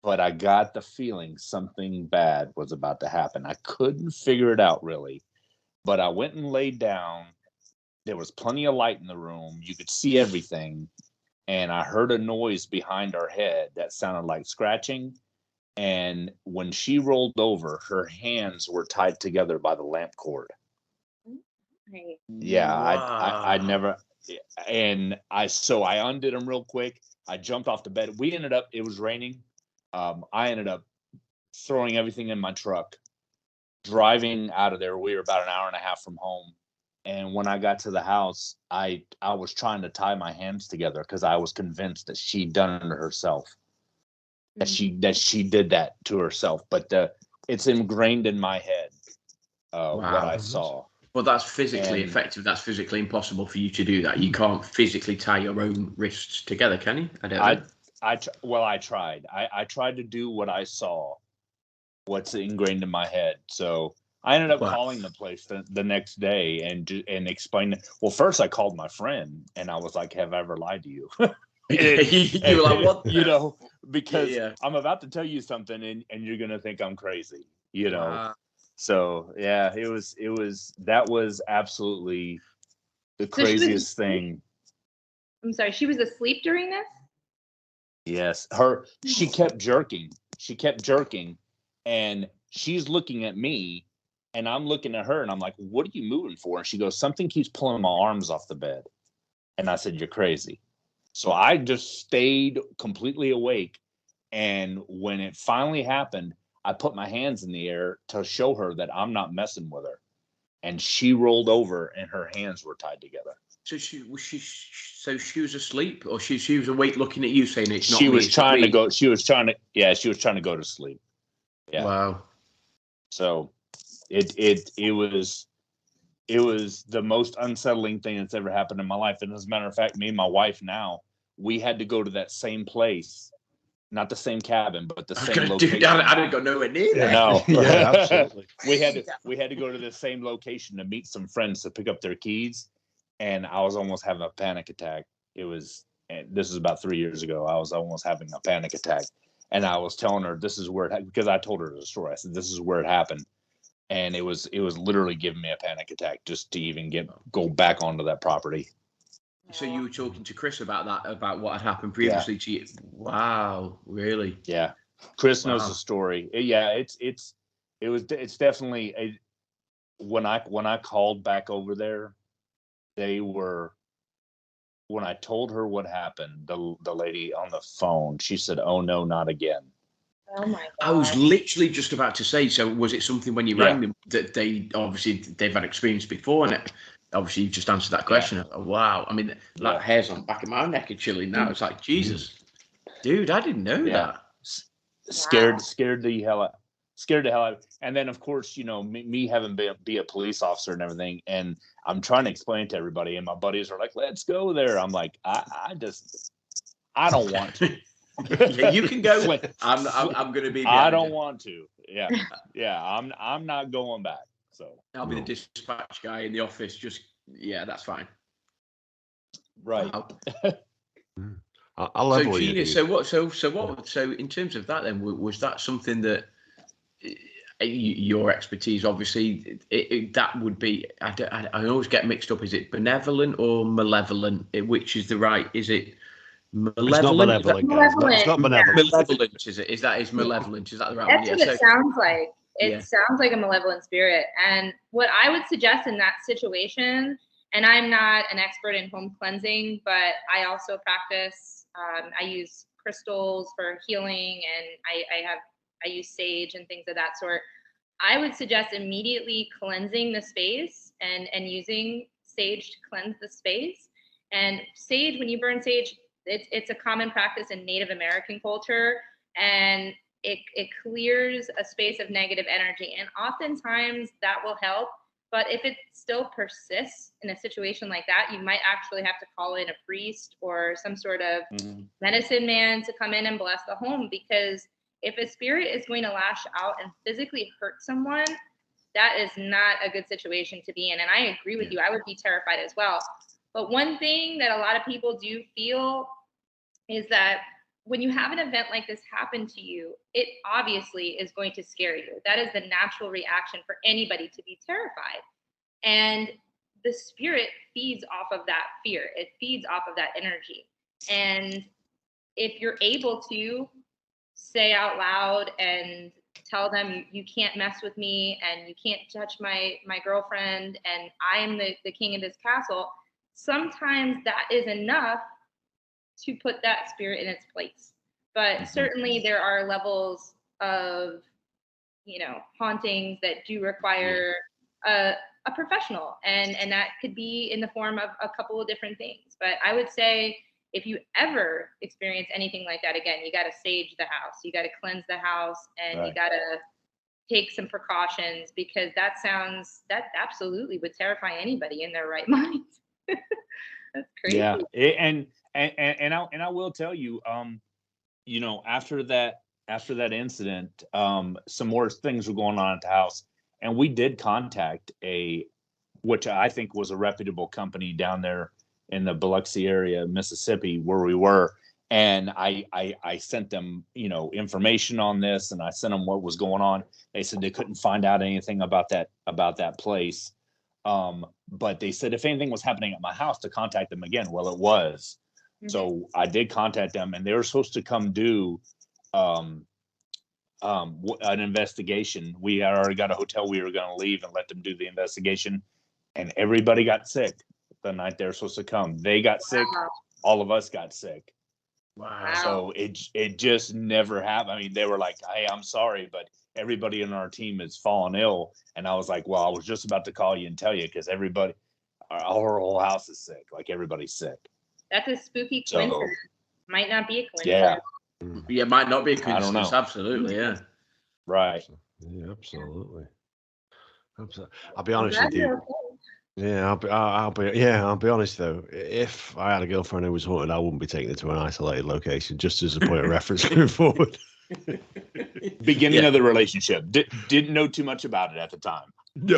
but I got the feeling something bad was about to happen. I couldn't figure it out really, but I went and laid down. There was plenty of light in the room. You could see everything. And I heard a noise behind her head that sounded like scratching. And when she rolled over, her hands were tied together by the lamp cord. Right. Yeah, wow. I never, and I undid them real quick. I jumped off the bed. It was raining. I ended up throwing everything in my truck, driving out of there. We were about an hour and a half from home. And when I got to the house, I was trying to tie my hands together because I was convinced that she'd done it herself. Mm-hmm. That she did that to herself. But it's ingrained in my head wow. What I saw. Well, that's physically effective. That's physically impossible for you to do that. You can't physically tie your own wrists together, can you? I don't know. I tried. I tried to do what I saw, what's ingrained in my head. So I ended up calling the place the next day and explaining. Well, first I called my friend and I was like, "Have I ever lied to you?" You were like, "What?" Because I'm about to tell you something and you're gonna think I'm crazy. Wow. So yeah, that was absolutely the craziest thing. I'm sorry, she was asleep during this? Yes, she kept jerking. And she's looking at me and I'm looking at her and I'm like, "What are you moving for?" And she goes, "Something keeps pulling my arms off the bed." And I said, "You're crazy." So I just stayed completely awake. And when it finally happened, I put my hands in the air to show her that I'm not messing with her. And she rolled over and her hands were tied together. So she was asleep, or she was awake looking at you saying it's not me. She was trying to go to sleep. Yeah. Wow. So it was the most unsettling thing that's ever happened in my life. And as a matter of fact, me and my wife now, we had to go to that same place not the same cabin, but the I was same gonna location. do, I didn't go nowhere near there. No. Yeah, absolutely. we had to go to the same location to meet some friends to pick up their keys, and I was almost having a panic attack. And this is about 3 years ago. I was almost having a panic attack, and I was telling her this is where because I told her the story. I said this is where it happened, and it was literally giving me a panic attack just to even go back onto that property. So you were talking to Chris about that, about what had happened previously to you. Wow, really? Yeah, Chris knows Wow. the story. It's definitely when I called back over there, when I told her what happened, the lady on the phone, she said, "Oh no, not again." Oh my god. I was literally just about to say, so was it something when you Yeah. rang them that they've had experience before, and obviously you just answered that question. Oh, wow. I mean, like hairs on the back of my neck are chilling now. It's like, Jesus, dude, I didn't know that. Scared the hell out. And then of course, me having be a police officer and everything, and I'm trying to explain to everybody, and my buddies are like, "Let's go there." I'm like, I don't want to. Yeah, you can go. I'm going to be. I don't want to. Yeah. I'm not going back. So I'll be the dispatch guy in the office. That's fine. Right. Wow. I love So what you Gina, do. so in terms of that, then was that something that your expertise, obviously, that would be? I always get mixed up. Is it benevolent or malevolent? Which is the right? Is it malevolent? It's not benevolent, guys. It's not benevolent. Malevolent, is it? Is malevolent? Is that the right That's one? what it sounds like. It Yeah. sounds like a malevolent spirit. And what I would suggest in that situation, and I'm not an expert in home cleansing, but I also practice. I use crystals for healing, and I use sage and things of that sort. I would suggest immediately cleansing the space and using sage to cleanse the space. And sage, when you burn sage, it's a common practice in Native American culture, and it clears a space of negative energy. And oftentimes that will help. But if it still persists in a situation like that, you might actually have to call in a priest or some sort of medicine man to come in and bless the home. Because if a spirit is going to lash out and physically hurt someone, that is not a good situation to be in. And I agree with you. I would be terrified as well. But one thing that a lot of people do feel is that when you have an event like this happen to you, it obviously is going to scare you. That is the natural reaction for anybody, to be terrified. And the spirit feeds off of that fear. It feeds off of that energy. And if you're able to say out loud and tell them, you can't mess with me and you can't touch my girlfriend and I am the king of this castle, sometimes that is enough to put that spirit in its place. But certainly there are levels of, hauntings that do require a professional, and that could be in the form of a couple of different things. But I would say if you ever experience anything like that again, you got to sage the house, you got to cleanse the house, and you got to take some precautions, because that absolutely would terrify anybody in their right mind. That's crazy. Yeah, and I will tell you, after that incident, some more things were going on at the house, and we did contact which I think was a reputable company down there in the Biloxi area, Mississippi, where we were, and I sent them, information on this, and I sent them what was going on. They said they couldn't find out anything about that place. But they said if anything was happening at my house, to contact them again. Well, it was. So I did contact them, and they were supposed to come do an investigation. We had already got a hotel. We were going to leave and let them do the investigation, and everybody got sick the night they were supposed to come. They got sick. All of us got sick. Wow. So it just never happened. I mean, they were like, "Hey, I'm sorry, but everybody in our team has fallen ill." And I was like, "Well, I was just about to call you and tell you, because everybody, our whole house is sick. Like, everybody's sick." That's a spooky coincidence. Might not be a Yeah. coincidence. Yeah, might not be a coincidence. I don't know. Absolutely, yeah. Right. Yeah, absolutely. I'll be honest with you. Yeah, I'll be honest though. If I had a girlfriend who was haunted, I wouldn't be taking her to an isolated location, just as a point of reference going forward. Beginning Yeah. of the relationship. Didn't know too much about it at the time. No.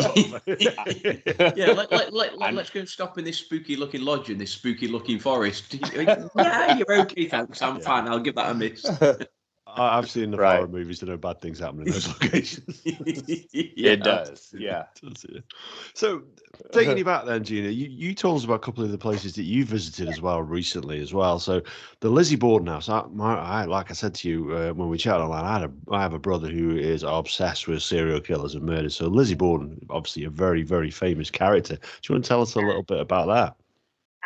Yeah, let's go and stop in this spooky looking lodge in this spooky looking forest. Yeah, you're okay, thanks. I'm fine. I'll give that a miss. I've seen enough Right. horror movies to know bad things happen in those locations. It does. Yeah. So, taking you back then, Gina, you told us about a couple of the places that you visited as well recently as well. So, the Lizzie Borden House. Like I said to you when we chatted online, I have a brother who is obsessed with serial killers and murders. So, Lizzie Borden, obviously a very, very famous character. Do you want to tell us a little bit about that?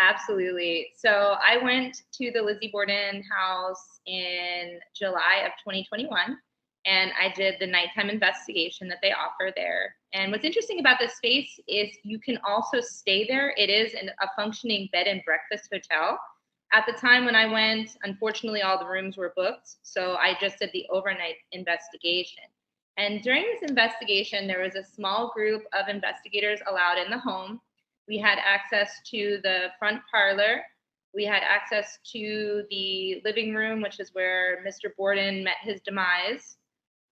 Absolutely. So I went to the Lizzie Borden house in July of 2021, and I did the nighttime investigation that they offer there. And what's interesting about this space is you can also stay there. It is a functioning bed and breakfast hotel. At the time when I went, unfortunately, all the rooms were booked. So I just did the overnight investigation. And during this investigation, there was a small group of investigators allowed in the home. We had access to the front parlor. We had access to the living room, which is where Mr. Borden met his demise.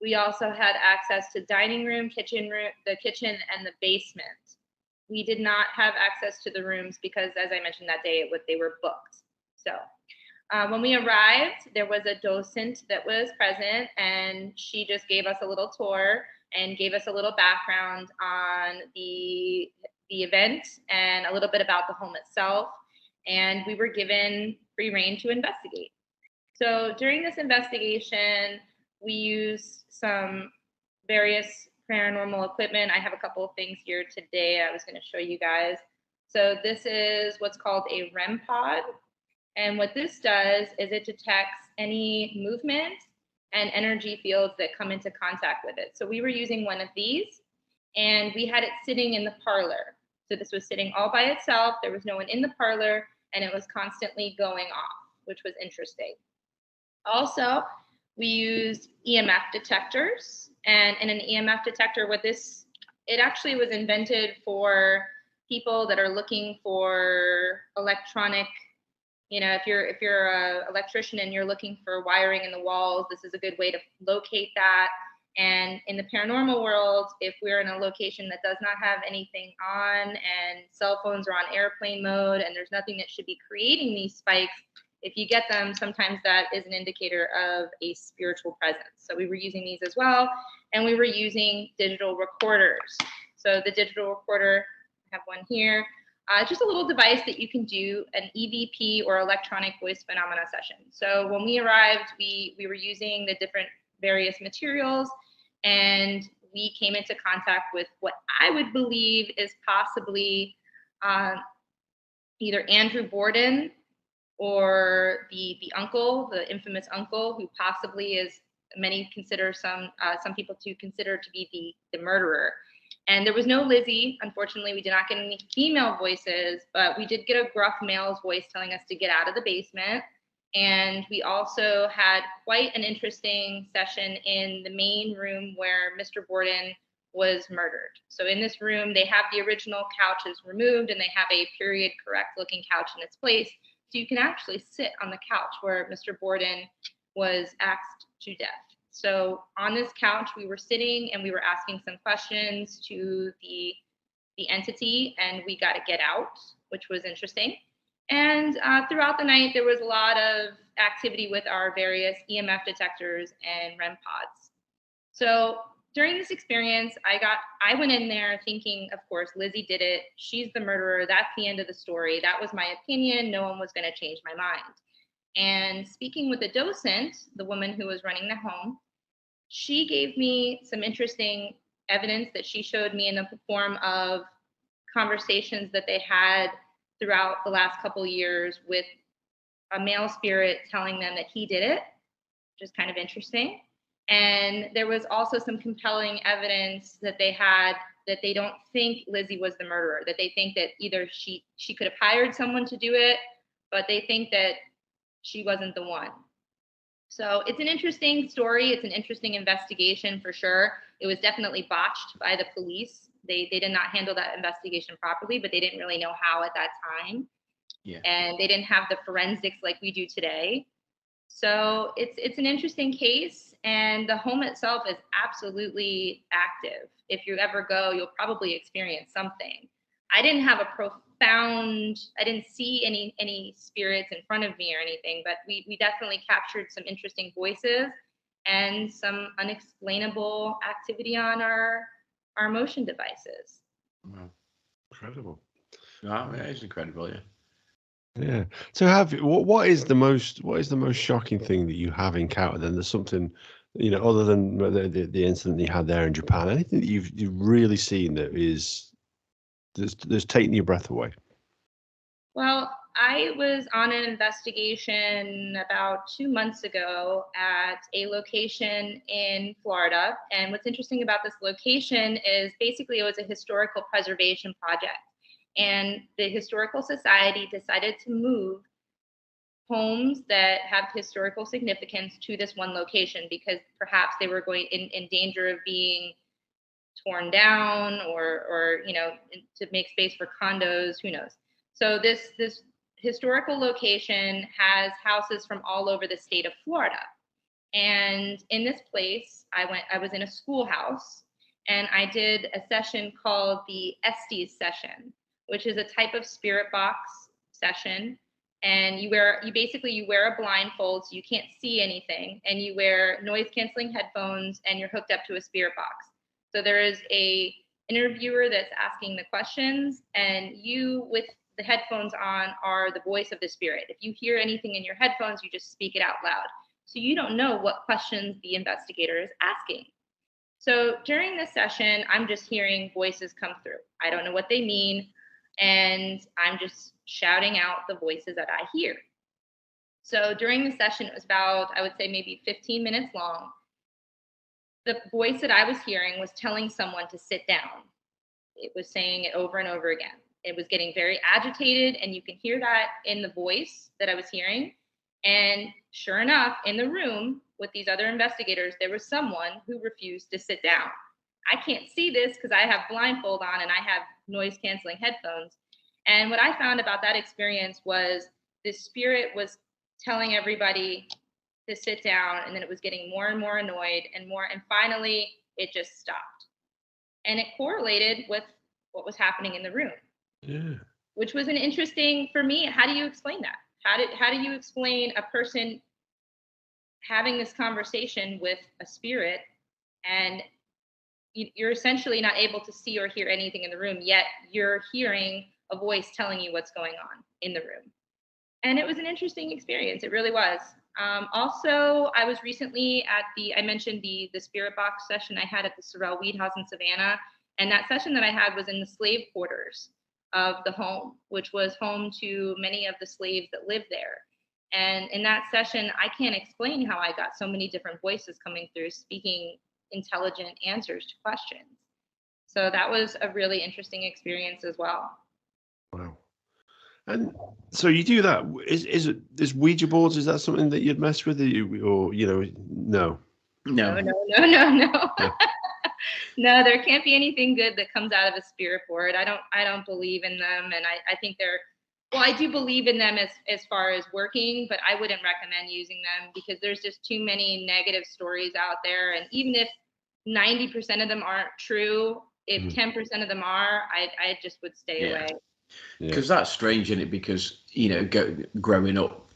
We also had access to dining room, the kitchen, and the basement. We did not have access to the rooms because, as I mentioned that day, they were booked. So when we arrived, there was a docent that was present, and she just gave us a little tour and gave us a little background on the event and a little bit about the home itself. And we were given free rein to investigate. So during this investigation, we used some various paranormal equipment. I have a couple of things here today I was going to show you guys. So this is what's called a REM pod. And what this does is it detects any movement and energy fields that come into contact with it. So we were using one of these, and we had it sitting in the parlor. So this was sitting all by itself. There was no one in the parlor, and it was constantly going off, which was interesting. Also, we used EMF detectors, and in an EMF detector, it actually was invented for people that are looking for electronic. If you're an electrician and you're looking for wiring in the walls, this is a good way to locate that. And in the paranormal world, if we're in a location that does not have anything on and cell phones are on airplane mode and there's nothing that should be creating these spikes, if you get them, sometimes that is an indicator of a spiritual presence. So we were using these as well. And we were using digital recorders. So the digital recorder, I have one here. Just a little device that you can do an EVP or electronic voice phenomena session. So when we arrived, we were using the different various materials, and we came into contact with what I would believe is possibly either Andrew Borden or the uncle, the infamous uncle, who possibly is many consider some people to consider to be the murderer. And there was no Lizzie. Unfortunately, we did not get any female voices, but we did get a gruff male's voice telling us to get out of the basement. And we also had quite an interesting session in the main room where Mr. Borden was murdered. So in this room, they have the original couches removed, and they have a period correct looking couch in its place. So you can actually sit on the couch where Mr. Borden was axed to death. So on this couch, we were sitting and we were asking some questions to the entity, and we got to get out, which was interesting. And throughout the night, there was a lot of activity with our various EMF detectors and REM pods. So during this experience, I went in there thinking, of course, Lizzie did it. She's the murderer. That's the end of the story. That was my opinion. No one was going to change my mind. And speaking with the docent, the woman who was running the home, she gave me some interesting evidence that she showed me in the form of conversations that they had throughout the last couple of years with a male spirit telling them that he did it, which is kind of interesting. And there was also some compelling evidence that they had that they don't think Lizzie was the murderer, that they think that either she could have hired someone to do it, but they think that she wasn't the one. So it's an interesting story. It's an interesting investigation for sure. It was definitely botched by the police, They did not handle that investigation properly, but they didn't really know how at that time. Yeah. And they didn't have the forensics like we do today. So it's an interesting case, and the home itself is absolutely active. If you ever go, you'll probably experience something. I didn't have I didn't see any spirits in front of me or anything, but we definitely captured some interesting voices and some unexplainable activity on our motion devices. Wow. Incredible. Wow, that is incredible, yeah. Yeah. So what is the most shocking thing that you have encountered? And there's something, other than the incident you had there in Japan, anything that you've really seen that is that's taking your breath away? Well, I was on an investigation about 2 months ago at a location in Florida. And what's interesting about this location is basically it was a historical preservation project. And the Historical Society decided to move homes that have historical significance to this one location because perhaps they were going in danger of being torn down or to make space for condos, who knows. So this historical location has houses from all over the state of Florida. And in this place, I was in a schoolhouse, and I did a session called the Estes session, which is a type of spirit box session. And you wear a blindfold so you can't see anything, and you wear noise canceling headphones, and you're hooked up to a spirit box. So there is a interviewer that's asking the questions, and you with the headphones on are the voice of the spirit. If you hear anything in your headphones, you just speak it out loud. So you don't know what questions the investigator is asking. So during this session, I'm just hearing voices come through. I don't know what they mean, and I'm just shouting out the voices that I hear. So during the session, it was about, I would say maybe 15 minutes long. The voice that I was hearing was telling someone to sit down. It was saying it over and over again. It was getting very agitated, and you can hear that in the voice that I was hearing. And sure enough, in the room with these other investigators, there was someone who refused to sit down. I can't see this because I have blindfold on and I have noise canceling headphones. And what I found about that experience was the spirit was telling everybody to sit down, and then it was getting more and more annoyed and finally it just stopped. And it correlated with what was happening in the room. Yeah. Which was an interesting, for me, how do you explain that? How do you explain a person having this conversation with a spirit, and you're essentially not able to see or hear anything in the room, yet you're hearing a voice telling you what's going on in the room? And it was an interesting experience. It really was. Also, I was recently at I mentioned the spirit box session I had at the Sorrel Weed House in Savannah. And that session that I had was in the slave quarters of the home, which was home to many of the slaves that lived there. And in that session, I can't explain how I got so many different voices coming through, speaking intelligent answers to questions. So that was a really interesting experience as well. Wow. And so you do that. Is Ouija boards? Is that something that you'd mess with, or no? No. No, there can't be anything good that comes out of a spirit board. I don't believe in them, and I think I do believe in them as far as working, but I wouldn't recommend using them because there's just too many negative stories out there. And even if 90% of them aren't true, if 10% of them are, I just would stay away. Because that's strange, isn't it? Because growing up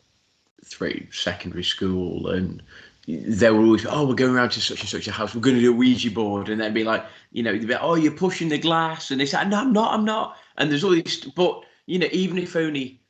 through secondary school, and they were always, we're going around to such and such a house, we're going to do a Ouija board, and they'd be like, they'd be like, you're pushing the glass, and they say, no, I'm not. And there's all these, but even if only,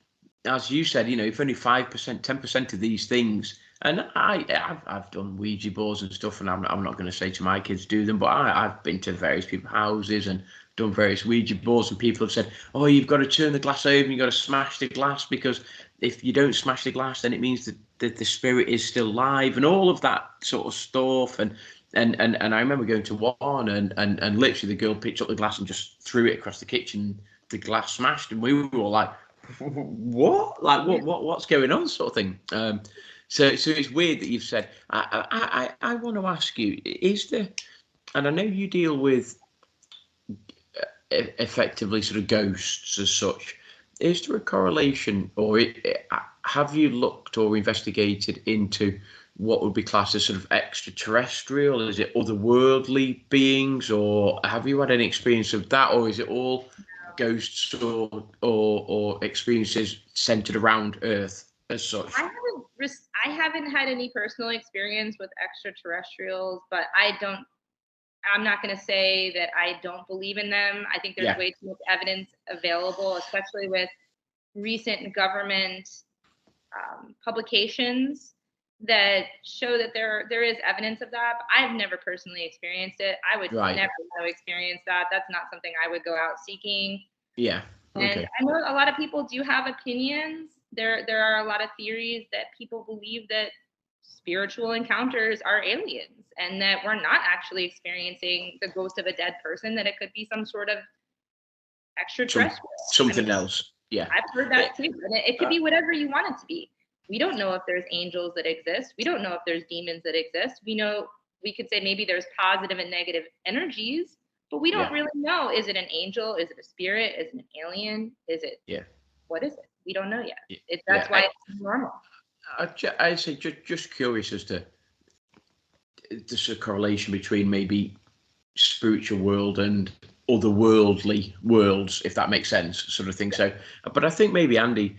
as you said, if only 5%, 10% of these things, and I've done Ouija boards and stuff, and I'm not going to say to my kids do them, but I've been to various people's houses and done various Ouija boards, and people have said, you've got to turn the glass over, you've got to smash the glass, because if you don't smash the glass, then it means that the spirit is still live, and all of that sort of stuff. And I remember going to one, and literally the girl picked up the glass and just threw it across the kitchen. The glass smashed, and we were all like, what? Like, what's going on, sort of thing. So it's weird that you've said. I want to ask you, is there, and I know you deal with effectively sort of ghosts as such. Is there a correlation, or have you looked or investigated into what would be classed as sort of extraterrestrial? Is it otherworldly beings, or have you had any experience of that, or is it all ghosts or experiences centered around Earth as such? I haven't had any personal experience with extraterrestrials, but I'm not going to say that I don't believe in them. I think there's way too much evidence available, especially with recent government publications that show that there is evidence of that. But I've never personally experienced it. I would never have experienced that. That's not something I would go out seeking. Yeah. And I know a lot of people do have opinions. There are a lot of theories that people believe that spiritual encounters are aliens and that we're not actually experiencing the ghost of a dead person, that it could be some sort of extraterrestrial. Something else. Yeah. I've heard that too. And it could be whatever you want it to be. We don't know if there's angels that exist. We don't know if there's demons that exist. We could say maybe there's positive and negative energies, but we don't really know. Is it an angel? Is it a spirit? Is it an alien? Is it? Yeah. What is it? We don't know yet. That's why it's normal. I'd say just curious as to the correlation between maybe spiritual world and otherworldly worlds, if that makes sense, sort of thing. So, but I think maybe Andy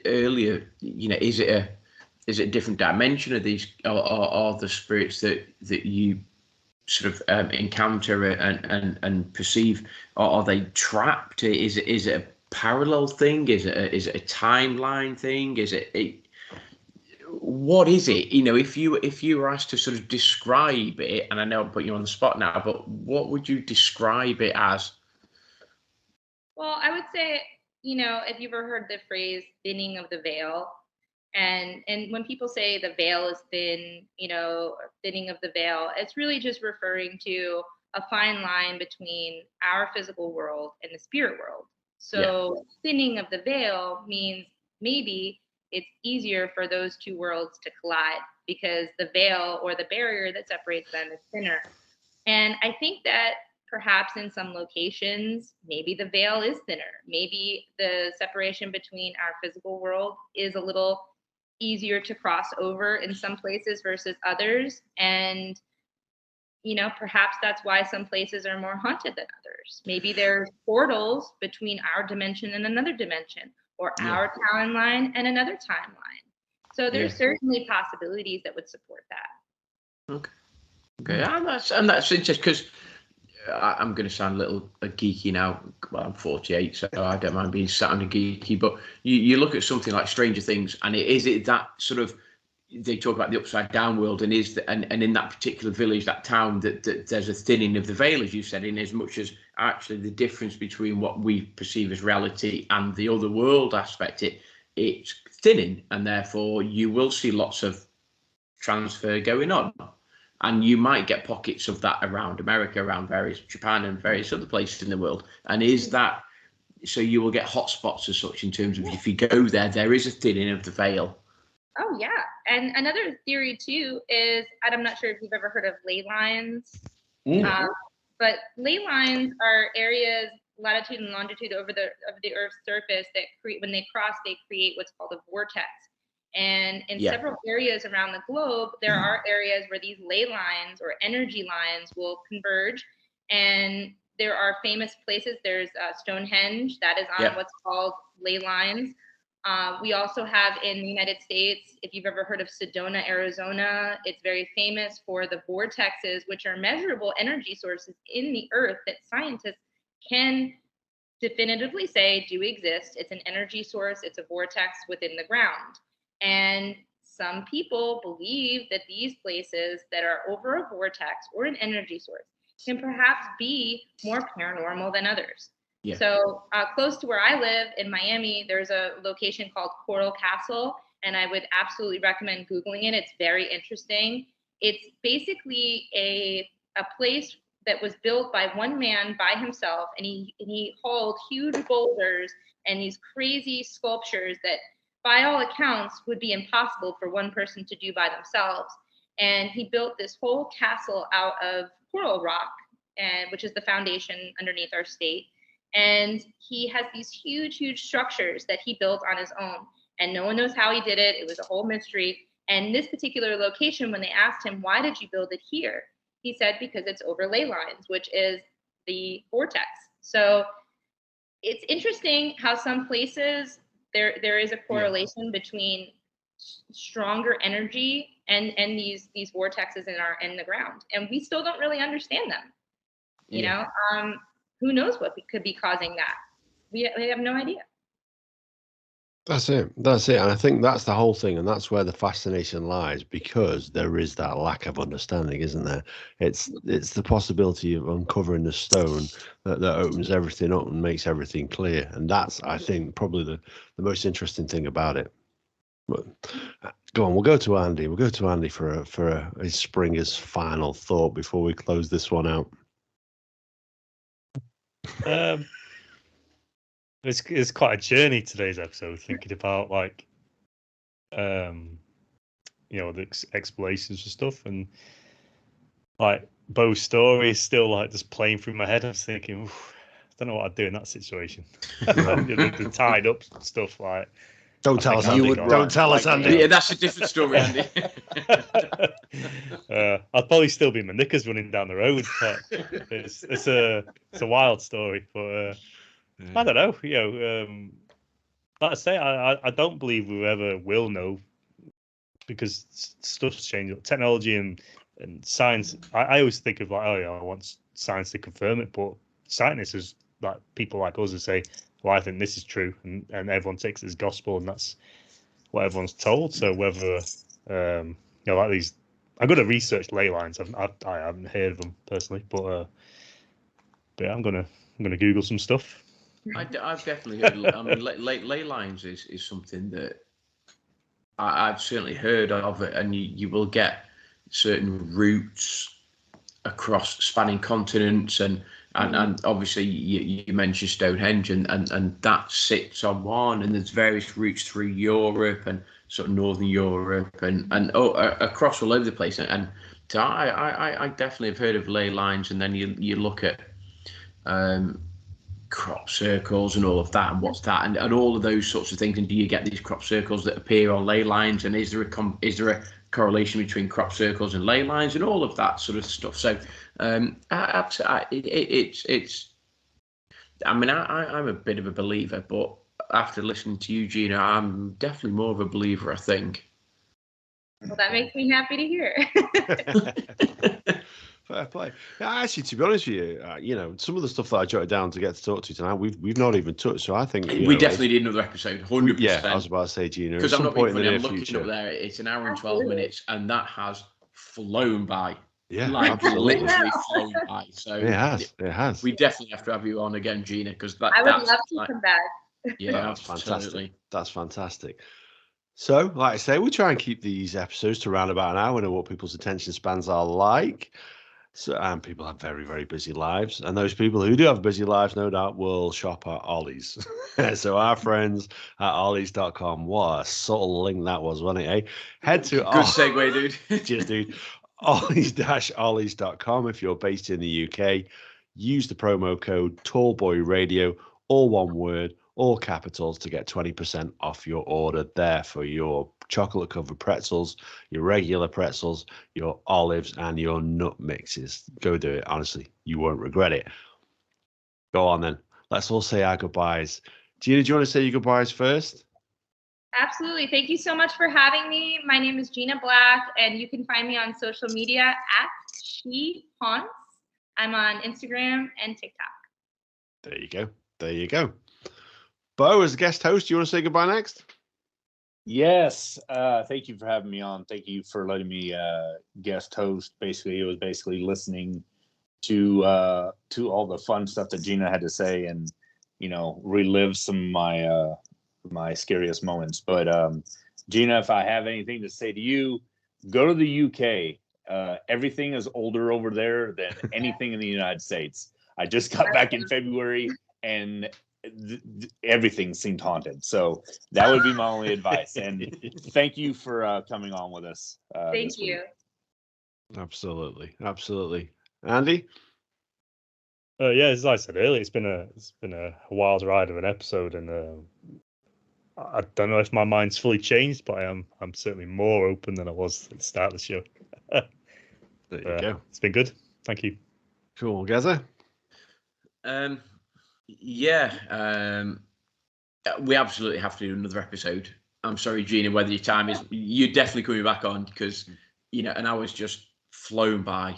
earlier, is it a different dimension of these, or the spirits that you sort of encounter and perceive, or are they trapped? Is it a parallel thing? Is it a timeline thing? What is it? If you were asked to sort of describe it, and I know I'm putting you on the spot now, but what would you describe it as? Well, I would say, if you've ever heard the phrase thinning of the veil, and when people say the veil is thin, thinning of the veil, it's really just referring to a fine line between our physical world and the spirit world. So thinning of the veil means maybe it's easier for those two worlds to collide because the veil or the barrier that separates them is thinner. And I think that perhaps in some locations, maybe the veil is thinner. Maybe the separation between our physical world is a little easier to cross over in some places versus others. And perhaps that's why some places are more haunted than others. Maybe there's portals between our dimension and another dimension, or our timeline and another timeline. So there's certainly possibilities that would support that. Okay, and that's interesting, because I'm going to sound a little geeky now. Well, I'm 48, so I don't mind being sounding geeky. But you look at something like Stranger Things, and is it that sort of, they talk about the upside down world, and and in that particular village, that town, that there's a thinning of the veil, as you said, in as much as actually the difference between what we perceive as reality and the other world aspect, it's thinning, and therefore you will see lots of transfer going on, and you might get pockets of that around America, around Japan and various other places in the world. And is that so? You will get hotspots as such, in terms of if you go there is a thinning of the veil. Oh, yeah. And another theory, too, is, I'm not sure if you've ever heard of ley lines, but ley lines are areas, latitude and longitude of the Earth's surface that when they cross, they create what's called a vortex. And in several areas around the globe, there are areas where these ley lines or energy lines will converge. And there are famous places. There's Stonehenge, that is on what's called ley lines. We also have in the United States, if you've ever heard of Sedona, Arizona, it's very famous for the vortexes, which are measurable energy sources in the earth that scientists can definitively say do exist. It's an energy source. It's a vortex within the ground. And some people believe that these places that are over a vortex or an energy source can perhaps be more paranormal than others. Yeah. So close to where I live in Miami, there's a location called Coral Castle, and I would absolutely recommend Googling it. It's very interesting. It's basically a place that was built by one man by himself, and he hauled huge boulders and these crazy sculptures that, by all accounts, would be impossible for one person to do by themselves. And he built this whole castle out of coral rock. and which is the foundation underneath our state. And he has these huge, huge structures that he built on his own. And no one knows how he did it. It was a whole mystery. And this particular location, when they asked him, why did you build it here? He said, because it's over ley lines, which is the vortex. So it's interesting how some places there is a correlation between stronger energy and these vortexes in the ground. And we still don't really understand them. You know, who knows what could be causing that? We have no idea. That's it. And I think that's the whole thing. And that's where the fascination lies, because there is that lack of understanding, isn't there? It's the possibility of uncovering the stone that opens everything up and makes everything clear. And that's, I think, probably the most interesting thing about it. But go on, we'll go to Andy. We'll go to Andy for a Springer's final thought before we close this one out. It's quite a journey, today's episode, thinking about like you know, the explanations and stuff, and like Bo's story is still like just playing through my head. I was thinking, I don't know what I'd do in that situation. the tied up stuff, like don't tell us, Andy. Don't tell us, Andy. Yeah, that's a different story, Andy. I'd probably still be in my knickers running down the road. But it's a wild story, but I don't know. You know, like I say, I don't believe we ever will know, because stuff's changing. Technology and science. I always think of like, oh yeah, I want science to confirm it, but scientists is like people like us who say, well, I think this is true, and everyone takes it as gospel, and that's what everyone's told. So whether you know, like these, I'm going to research ley lines. I haven't heard of them personally, but yeah, I'm gonna Google some stuff. I've definitely heard. I mean, ley lines is something that I've certainly heard of it, and you will get certain routes across spanning continents, and obviously you mentioned Stonehenge, and that sits on one, and there's various routes through Europe and sort of Northern Europe and across all over the place, and so I definitely have heard of ley lines, and then you look at crop circles and all of that, and what's that, and all of those sorts of things, and do you get these crop circles that appear on ley lines, and is there a correlation between crop circles and ley lines and all of that sort of stuff? So it's I mean, I'm a bit of a believer, but after listening to you, Gina, I'm definitely more of a believer, I think. Well, that makes me happy to hear. Fair play. Actually, to be honest with you, you know, some of the stuff that I jotted down to get to talk to you tonight, we've not even touched. So I think we definitely need another episode, 100%. Yeah, I was about to say, Gina, because I'm not being funny. I'm looking future. up there. It's an hour and 12 minutes, and that has flown by. Yeah, like absolutely. literally flown by. So it has. We definitely have to have you on again, Gina, because I would love to come back. Yeah, that's absolutely. Fantastic. That's fantastic. So, like I say, we try and keep these episodes to around about an hour. We know what people's attention spans are like. So, and people have very, very busy lives. And those people who do have busy lives, no doubt, will shop at Ollie's. So our friends at ollies.com. What a subtle link that was, wasn't it? Eh? Head to Good segue, dude. Cheers, dude. Ollies-ollies.com if you're based in the UK. Use the promo code TallBoyRadio, all one word, all capitals, to get 20% off your order there for your chocolate covered pretzels, your regular pretzels, your olives, and your nut mixes. Go do it. Honestly, you won't regret it. Go on then. Let's all say our goodbyes. Gina, do you want to say your goodbyes first? Absolutely. Thank you so much for having me. My name is Gina Black, and you can find me on social media at SheHaunts. I'm on Instagram and TikTok. There you go. There you go. Bo, as a guest host, do you want to say goodbye next? Yes. Thank you for having me on. Thank you for letting me guest host. Basically, it was listening to all the fun stuff that Gina had to say, and relive some of my scariest moments. But Gina, if I have anything to say to you, go to the UK. Everything is older over there than anything in the United States. I just got back in February, and everything seemed haunted. So that would be my only advice. And thank you for coming on with us. Thank you. Absolutely. Andy? Yeah, as I said earlier, it's been a wild ride of an episode, and I don't know if my mind's fully changed, but I'm certainly more open than I was at the start of the show. There you go. It's been good. Thank you. Cool, Gaza. We absolutely have to do another episode. I'm sorry, Gina, whether your time is, you're definitely coming back on, because an hour's just flown by.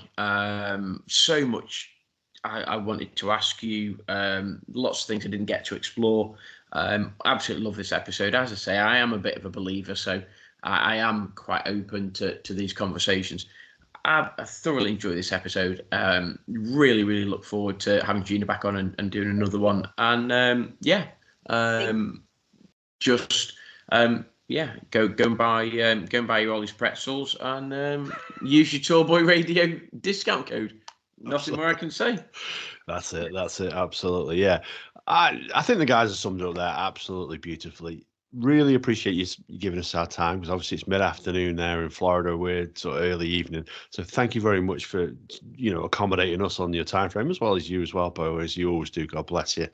So much I wanted to ask you. Lots of things I didn't get to explore. Absolutely love this episode. As I say, I am a bit of a believer, so I am quite open to these conversations. I thoroughly enjoyed this episode. Really, really look forward to having Gina back on and doing another one. And go and buy your Ollie's pretzels and use your Tall Boy Radio discount code. Nothing more I can say. That's it. Absolutely. Yeah. I think the guys have summed it up there absolutely beautifully. Really appreciate you giving us our time, because obviously it's mid-afternoon there in Florida. We're sort of early evening. So thank you very much for, accommodating us on your time frame, as well as you as well, Bo, as you always do. God bless you.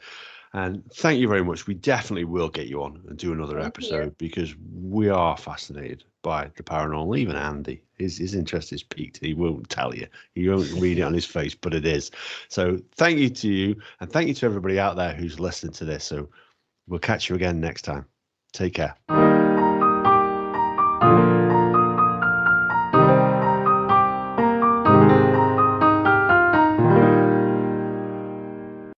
And thank you very much. We definitely will get you on and do another episode, because we are fascinated by the paranormal. Even Andy, his interest is peaked. He won't tell you. He won't read it on his face, but it is. So thank you to you, and thank you to everybody out there who's listening to this. So we'll catch you again next time. Take care.